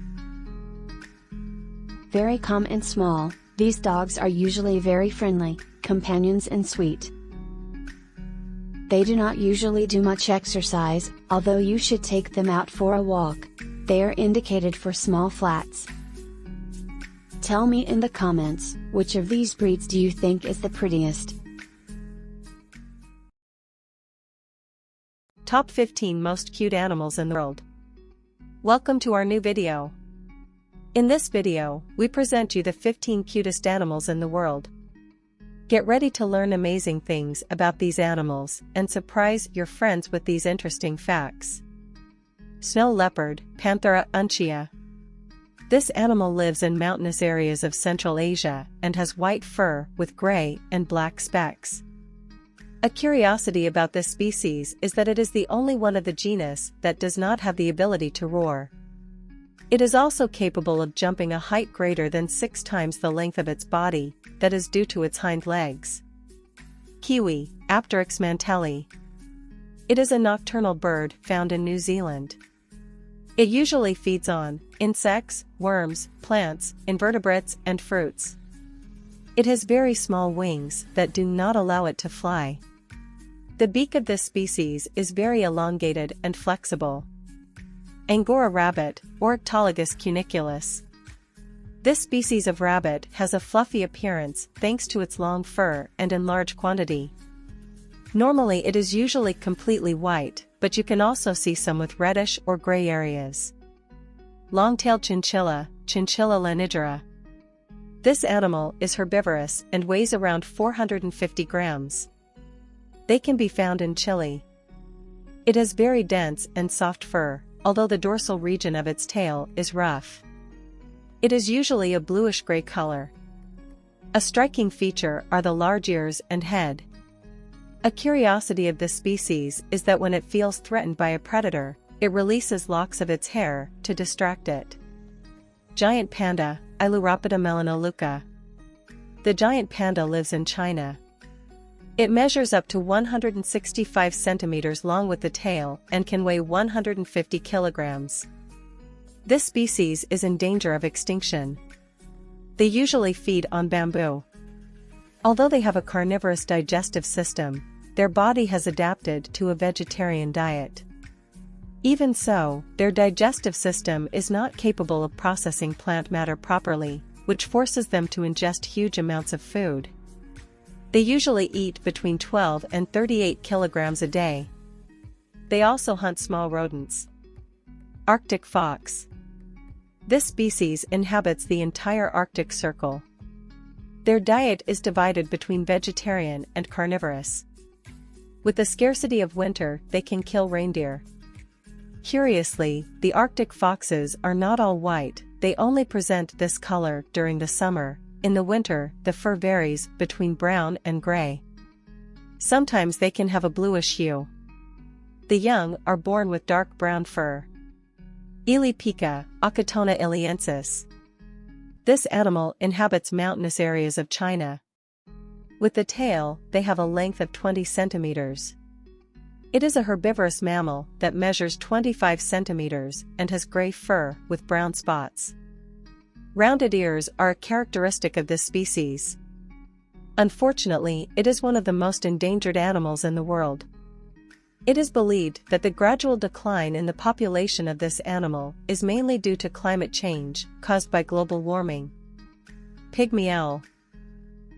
Very calm and small, these dogs are usually very friendly, companions and sweet. They do not usually do much exercise, although you should take them out for a walk. They are indicated for small flats. Tell me in the comments, which of these breeds do you think is the prettiest? Top 15 Most Cute Animals in the World. Welcome to our new video. In this video, we present you the 15 cutest animals in the world. Get ready to learn amazing things about these animals and surprise your friends with these interesting facts. Snow leopard, Panthera uncia. This animal lives in mountainous areas of Central Asia and has white fur with gray and black specks. A curiosity about this species is that it is the only one of the genus that does not have the ability to roar. It is also capable of jumping a height greater than 6 times the length of its body, that is due to its hind legs. Kiwi, Apteryx mantelli. It is a nocturnal bird found in New Zealand. It usually feeds on insects, worms, plants, invertebrates, and fruits. It has very small wings that do not allow it to fly. The beak of this species is very elongated and flexible. Angora rabbit, Ornithologus cuniculus. This species of rabbit has a fluffy appearance thanks to its long fur and in large quantity. Normally it is usually completely white, but you can also see some with reddish or gray areas. Long-tailed chinchilla, Chinchilla lanigera. This animal is herbivorous and weighs around 450 grams. They can be found in Chile. It has very dense and soft fur, although the dorsal region of its tail is rough. It is usually a bluish-gray color. A striking feature are the large ears and head. A curiosity of this species is that when it feels threatened by a predator, it releases locks of its hair to distract it. Giant panda, Ailuropida melanoleuca. The giant panda lives in China. It measures up to 165 centimeters long with the tail and can weigh 150 kilograms. This species is in danger of extinction. They usually feed on bamboo. Although they have a carnivorous digestive system, their body has adapted to a vegetarian diet. Even so, their digestive system is not capable of processing plant matter properly, which forces them to ingest huge amounts of food. They usually eat between 12 and 38 kilograms a day. They also hunt small rodents. Arctic fox. This species inhabits the entire Arctic Circle. Their diet is divided between vegetarian and carnivorous. With the scarcity of winter, they can kill reindeer. Curiously, the Arctic foxes are not all white, they only present this color during the summer. In the winter, the fur varies between brown and gray. Sometimes they can have a bluish hue. The young are born with dark brown fur. Ilipica, Acatona iliensis. This animal inhabits mountainous areas of China. With the tail, they have a length of 20 centimeters. It is a herbivorous mammal that measures 25 centimeters and has gray fur with brown spots. Rounded ears are a characteristic of this species. Unfortunately, it is one of the most endangered animals in the world. It is believed that the gradual decline in the population of this animal is mainly due to climate change caused by global warming. Pygmy owl.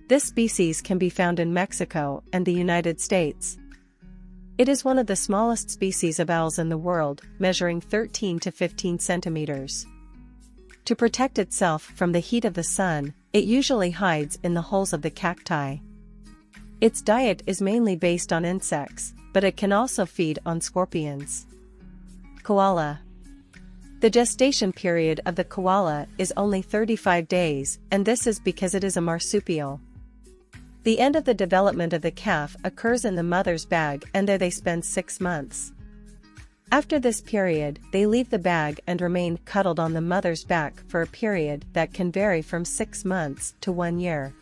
This species can be found in Mexico and the United States. It is one of the smallest species of owls in the world, measuring 13 to 15 centimeters. To protect itself from the heat of the sun, it usually hides in the holes of the cacti. Its diet is mainly based on insects, but it can also feed on scorpions. Koala. The gestation period of the koala is only 35 days, and this is because it is a marsupial. The end of the development of the calf occurs in the mother's bag, and there they spend 6 months. After this period, they leave the bag and remain cuddled on the mother's back for a period that can vary from 6 months to 1 year.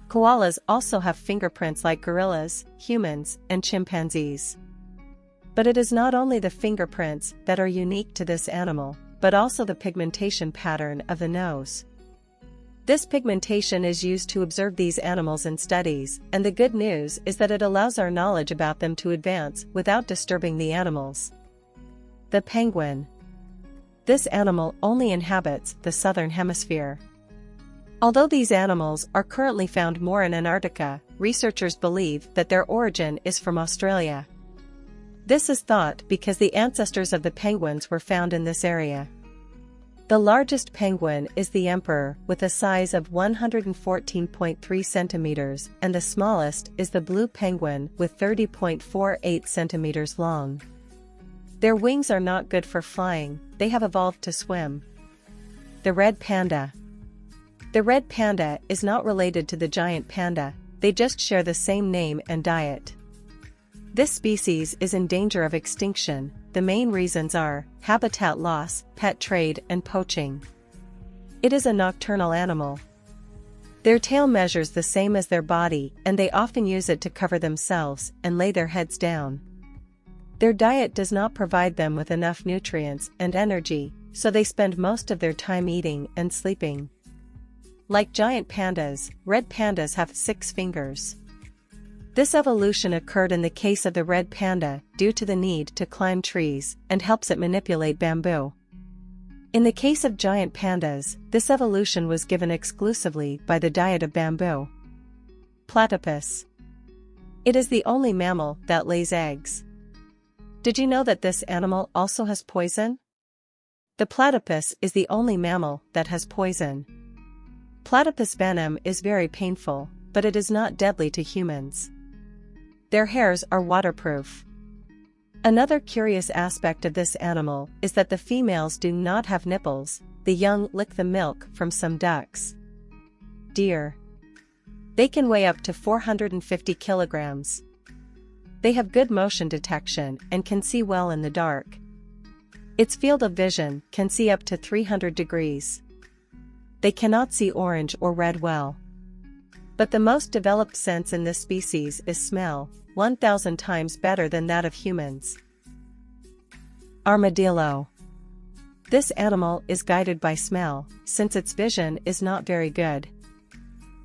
Koalas also have fingerprints like gorillas, humans, and chimpanzees. But it is not only the fingerprints that are unique to this animal, but also the pigmentation pattern of the nose. This pigmentation is used to observe these animals in studies, and the good news is that it allows our knowledge about them to advance without disturbing the animals. The penguin. This animal only inhabits the southern hemisphere. Although these animals are currently found more in Antarctica, researchers believe that their origin is from Australia. This is thought because the ancestors of the penguins were found in this area. The largest penguin is the emperor with a size of 114.3 centimeters, and the smallest is the blue penguin with 30.48 centimeters long. Their wings are not good for flying, they have evolved to swim. The red panda. The red panda is not related to the giant panda, they just share the same name and diet. This species is in danger of extinction, the main reasons are habitat loss, pet trade, and poaching. It is a nocturnal animal. Their tail measures the same as their body, and they often use it to cover themselves and lay their heads down. Their diet does not provide them with enough nutrients and energy, so they spend most of their time eating and sleeping. Like giant pandas, red pandas have 6 fingers. This evolution occurred in the case of the red panda due to the need to climb trees and helps it manipulate bamboo. In the case of giant pandas, this evolution was given exclusively by the diet of bamboo. Platypus. It is the only mammal that lays eggs. Did you know that this animal also has poison? The platypus is the only mammal that has poison. Platypus venom is very painful, but it is not deadly to humans. Their hairs are waterproof. Another curious aspect of this animal is that the females do not have nipples, the young lick the milk from some ducks. Deer. They can weigh up to 450 kilograms. They have good motion detection and can see well in the dark. Its field of vision can see up to 300 degrees. They cannot see orange or red well. But the most developed sense in this species is smell, 1,000 times better than that of humans. Armadillo. This animal is guided by smell, since its vision is not very good.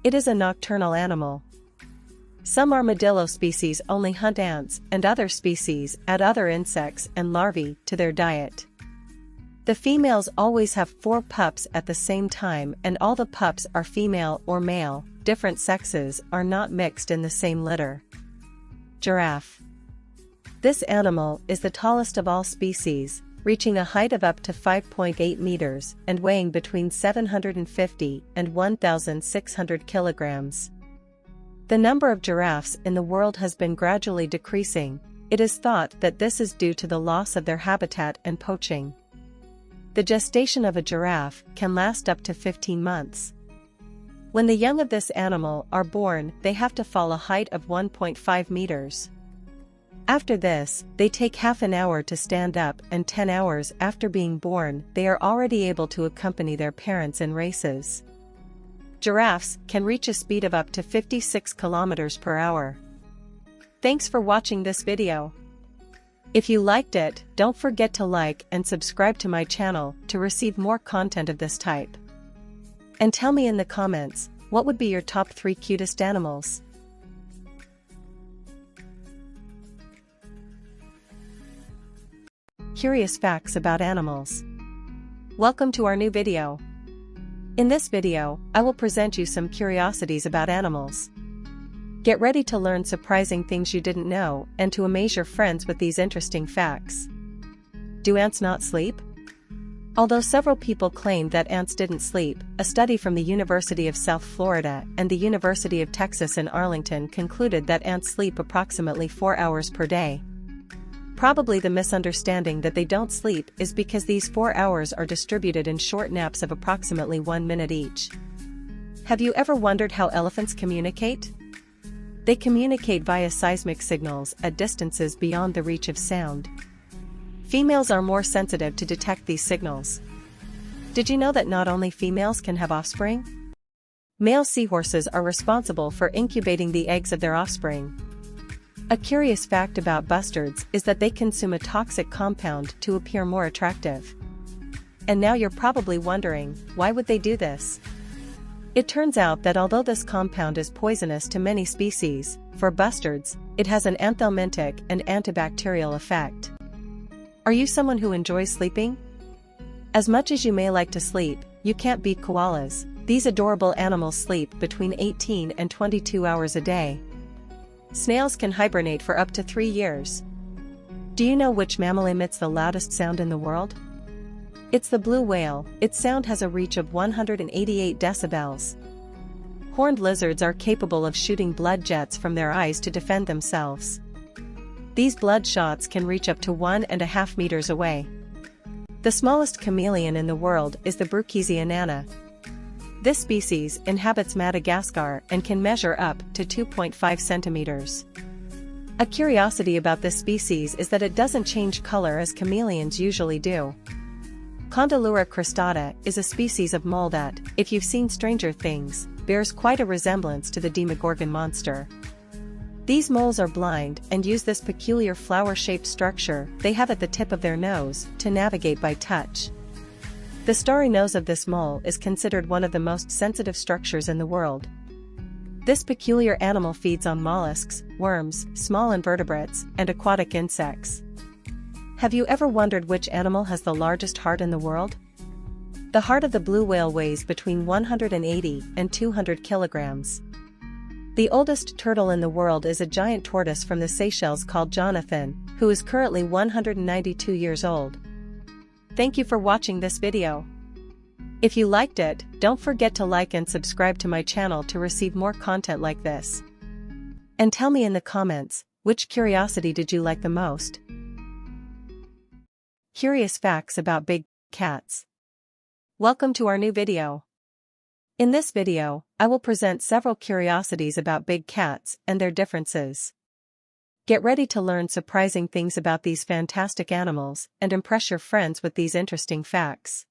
It is a nocturnal animal. Some armadillo species only hunt ants, and other species add other insects and larvae to their diet. The females always have 4 pups at the same time, and all the pups are female or male. Different sexes are not mixed in the same litter. Giraffe. This animal is the tallest of all species, reaching a height of up to 5.8 meters and weighing between 750 and 1,600 kilograms. The number of giraffes in the world has been gradually decreasing. It is thought that this is due to the loss of their habitat and poaching. The gestation of a giraffe can last up to 15 months. When the young of this animal are born, they have to fall a height of 1.5 meters. After this, they take half an hour to stand up, and 10 hours after being born, they are already able to accompany their parents in races. Giraffes can reach a speed of up to 56 kilometers per hour. Thanks for watching this video. If you liked it, don't forget to like and subscribe to my channel to receive more content of this type. And tell me in the comments, what would be your top 3 cutest animals? Curious facts about animals. Welcome to our new video. In this video, I will present you some curiosities about animals. Get ready to learn surprising things you didn't know and to amaze your friends with these interesting facts. Do ants not sleep? Although several people claimed that ants didn't sleep, a study from the University of South Florida and the University of Texas in Arlington concluded that ants sleep approximately 4 hours per day. Probably the misunderstanding that they don't sleep is because these 4 hours are distributed in short naps of approximately 1 minute each. Have you ever wondered how elephants communicate? They communicate via seismic signals at distances beyond the reach of sound. Females are more sensitive to detect these signals. Did you know that not only females can have offspring? Male seahorses are responsible for incubating the eggs of their offspring. A curious fact about bustards is that they consume a toxic compound to appear more attractive. And now you're probably wondering, why would they do this? It turns out that although this compound is poisonous to many species, for bustards, it has an anthelmintic and antibacterial effect. Are you someone who enjoys sleeping? As much as you may like to sleep, you can't beat koalas. These adorable animals sleep between 18 and 22 hours a day. Snails can hibernate for up to 3 years. Do you know which mammal emits the loudest sound in the world? It's the blue whale. Its sound has a reach of 188 decibels. Horned lizards are capable of shooting blood jets from their eyes to defend themselves. These blood shots can reach up to 1.5 meters away. The smallest chameleon in the world is the Bruchisia nana. This species inhabits Madagascar and can measure up to 2.5 centimeters. A curiosity about this species is that it doesn't change color as chameleons usually do. Condylura cristata is a species of mole that, if you've seen Stranger Things, bears quite a resemblance to the Demogorgon monster. These moles are blind and use this peculiar flower-shaped structure they have at the tip of their nose to navigate by touch. The starry nose of this mole is considered one of the most sensitive structures in the world. This peculiar animal feeds on mollusks, worms, small invertebrates, and aquatic insects. Have you ever wondered which animal has the largest heart in the world? The heart of the blue whale weighs between 180 and 200 kilograms. The oldest turtle in the world is a giant tortoise from the Seychelles called Jonathan, who is currently 192 years old. Thank you for watching this video. If you liked it, don't forget to like and subscribe to my channel to receive more content like this. And tell me in the comments, which curiosity did you like the most? Curious facts about big cats. Welcome to our new video. In this video, I will present several curiosities about big cats and their differences. Get ready to learn surprising things about these fantastic animals and impress your friends with these interesting facts.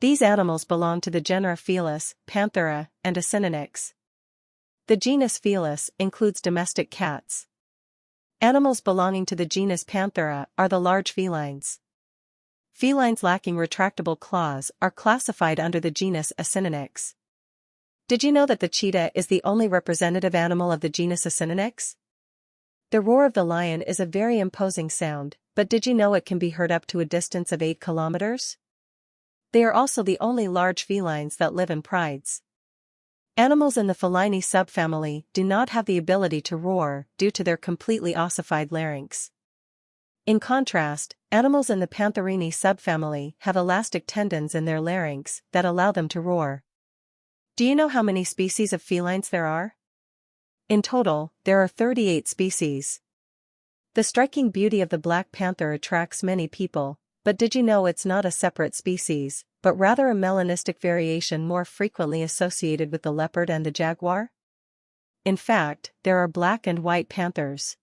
These animals belong to the genera Felis, Panthera, and Scenic. The genus Felis includes domestic cats. Animals belonging to the genus Panthera are the large felines. Felines lacking retractable claws are classified under the genus Scenic. Did you know that the cheetah is the only representative animal of the genus Scenic? The roar of the lion is a very imposing sound, but did you know it can be heard up to a distance of 8 kilometers? They are also the only large felines that live in prides. Animals in the Feline subfamily do not have the ability to roar due to their completely ossified larynx. In contrast, animals in the Pantherini subfamily have elastic tendons in their larynx that allow them to roar. Do you know how many species of felines there are? In total, there are 38 species. The striking beauty of the black panther attracts many people, but did you know it's not a separate species, but rather a melanistic variation more frequently associated with the leopard and the jaguar? In fact, there are black and white panthers.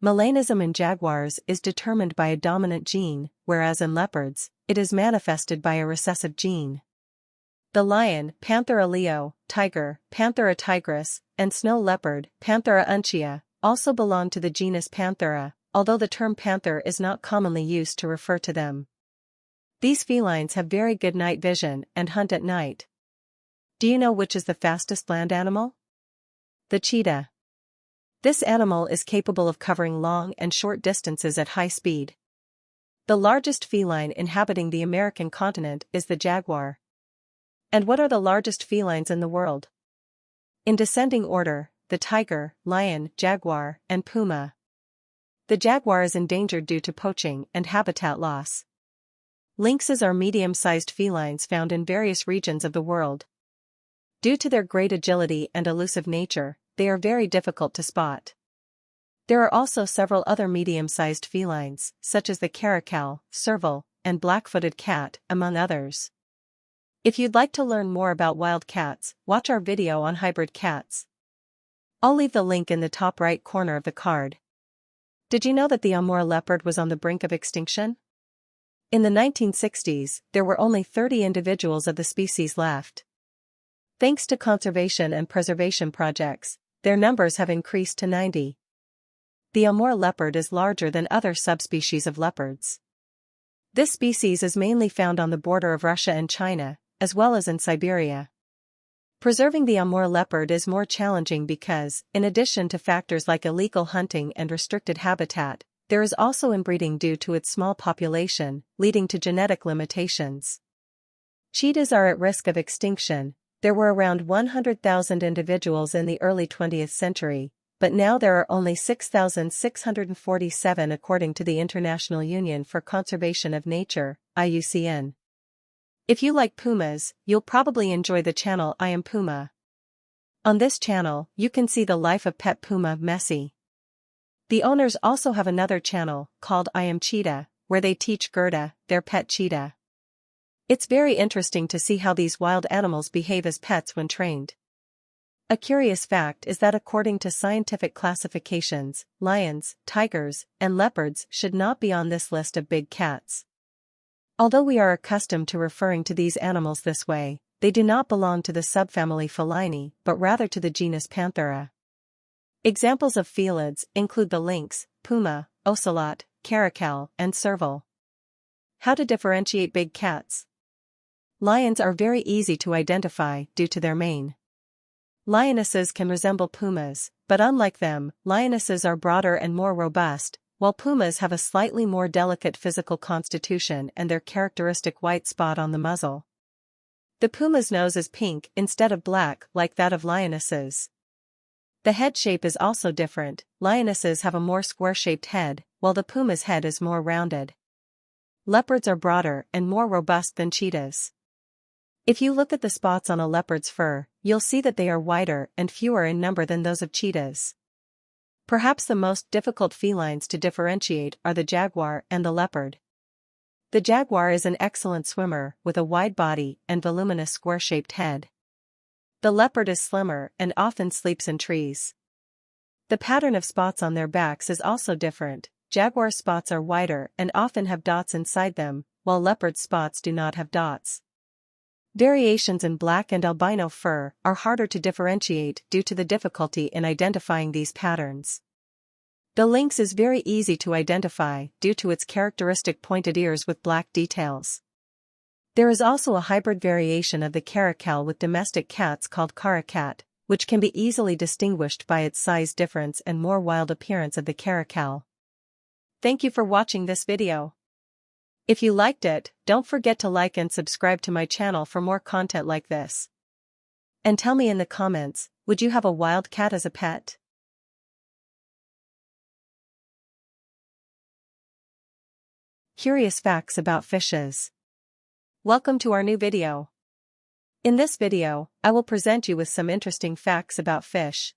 Melanism in jaguars is determined by a dominant gene, whereas in leopards, it is manifested by a recessive gene. The lion, Panthera leo, tiger, Panthera tigris, and snow leopard, Panthera uncia, also belong to the genus Panthera, although the term panther is not commonly used to refer to them. These felines have very good night vision and hunt at night. Do you know which is the fastest land animal? The cheetah. This animal is capable of covering long and short distances at high speed. The largest feline inhabiting the American continent is the jaguar. And what are the largest felines in the world? In descending order, the tiger, lion, jaguar, and puma. The jaguar is endangered due to poaching and habitat loss. Lynxes are medium-sized felines found in various regions of the world. Due to their great agility and elusive nature, they are very difficult to spot. There are also several other medium-sized felines, such as the caracal, serval, and black-footed cat, among others. If you'd like to learn more about wild cats, watch our video on hybrid cats. I'll leave the link in the top right corner of the card. Did you know that the Amur leopard was on the brink of extinction? In the 1960s, there were only 30 individuals of the species left. Thanks to conservation and preservation projects, their numbers have increased to 90. The Amur leopard is larger than other subspecies of leopards. This species is mainly found on the border of Russia and China, as well as in Siberia. Preserving the Amur leopard is more challenging because, in addition to factors like illegal hunting and restricted habitat, there is also inbreeding due to its small population, leading to genetic limitations. Cheetahs are at risk of extinction. There were around 100,000 individuals in the early 20th century, but now there are only 6,647 according to the International Union for Conservation of Nature, IUCN. If you like pumas, you'll probably enjoy the channel I Am Puma. On this channel, you can see the life of pet puma Messi. The owners also have another channel, called I Am Cheetah, where they teach Gerda, their pet cheetah. It's very interesting to see how these wild animals behave as pets when trained. A curious fact is that according to scientific classifications, lions, tigers, and leopards should not be on this list of big cats. Although we are accustomed to referring to these animals this way, they do not belong to the subfamily Felini, but rather to the genus Panthera. Examples of felids include the lynx, puma, ocelot, caracal, and serval. How to differentiate big cats? Lions are very easy to identify due to their mane. Lionesses can resemble pumas, but unlike them, lionesses are broader and more robust, while pumas have a slightly more delicate physical constitution and their characteristic white spot on the muzzle. The puma's nose is pink instead of black like that of lionesses. The head shape is also different. Lionesses have a more square-shaped head, while the puma's head is more rounded. Leopards are broader and more robust than cheetahs. If you look at the spots on a leopard's fur, you'll see that they are wider and fewer in number than those of cheetahs. Perhaps the most difficult felines to differentiate are the jaguar and the leopard. The jaguar is an excellent swimmer with a wide body and voluminous square-shaped head. The leopard is slimmer and often sleeps in trees. The pattern of spots on their backs is also different. Jaguar spots are wider and often have dots inside them, while leopard spots do not have dots. Variations in black and albino fur are harder to differentiate due to the difficulty in identifying these patterns. The lynx is very easy to identify due to its characteristic pointed ears with black details. There is also a hybrid variation of the caracal with domestic cats called caracat, which can be easily distinguished by its size difference and more wild appearance of the caracal. Thank you for watching this video. If you liked it, don't forget to like and subscribe to my channel for more content like this. And tell me in the comments, would you have a wild cat as a pet? Curious facts about fishes. Welcome to our new video. In this video, I will present you with some interesting facts about fish.